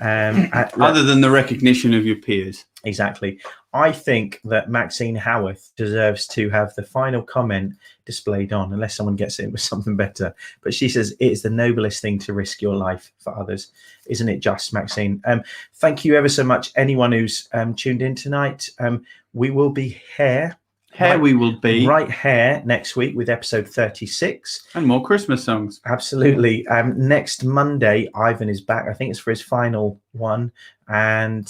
Other than the recognition of your peers. Exactly. I think that Maxine Howarth deserves to have the final comment displayed on, unless someone gets it with something better. But she says it is the noblest thing to risk your life for others. Isn't it just, Maxine? Thank you ever so much, anyone who's tuned in tonight. We will be here. We will be right here next week with episode 36 and more Christmas songs. Absolutely. Next Monday, Ivan is back. I think it's for his final one. And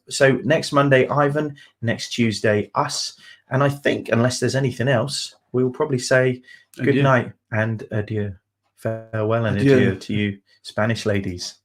so next Monday, Ivan. Next Tuesday, us. And I think, unless there's anything else, we will probably say good night and adieu. Farewell and adieu to you, Spanish ladies.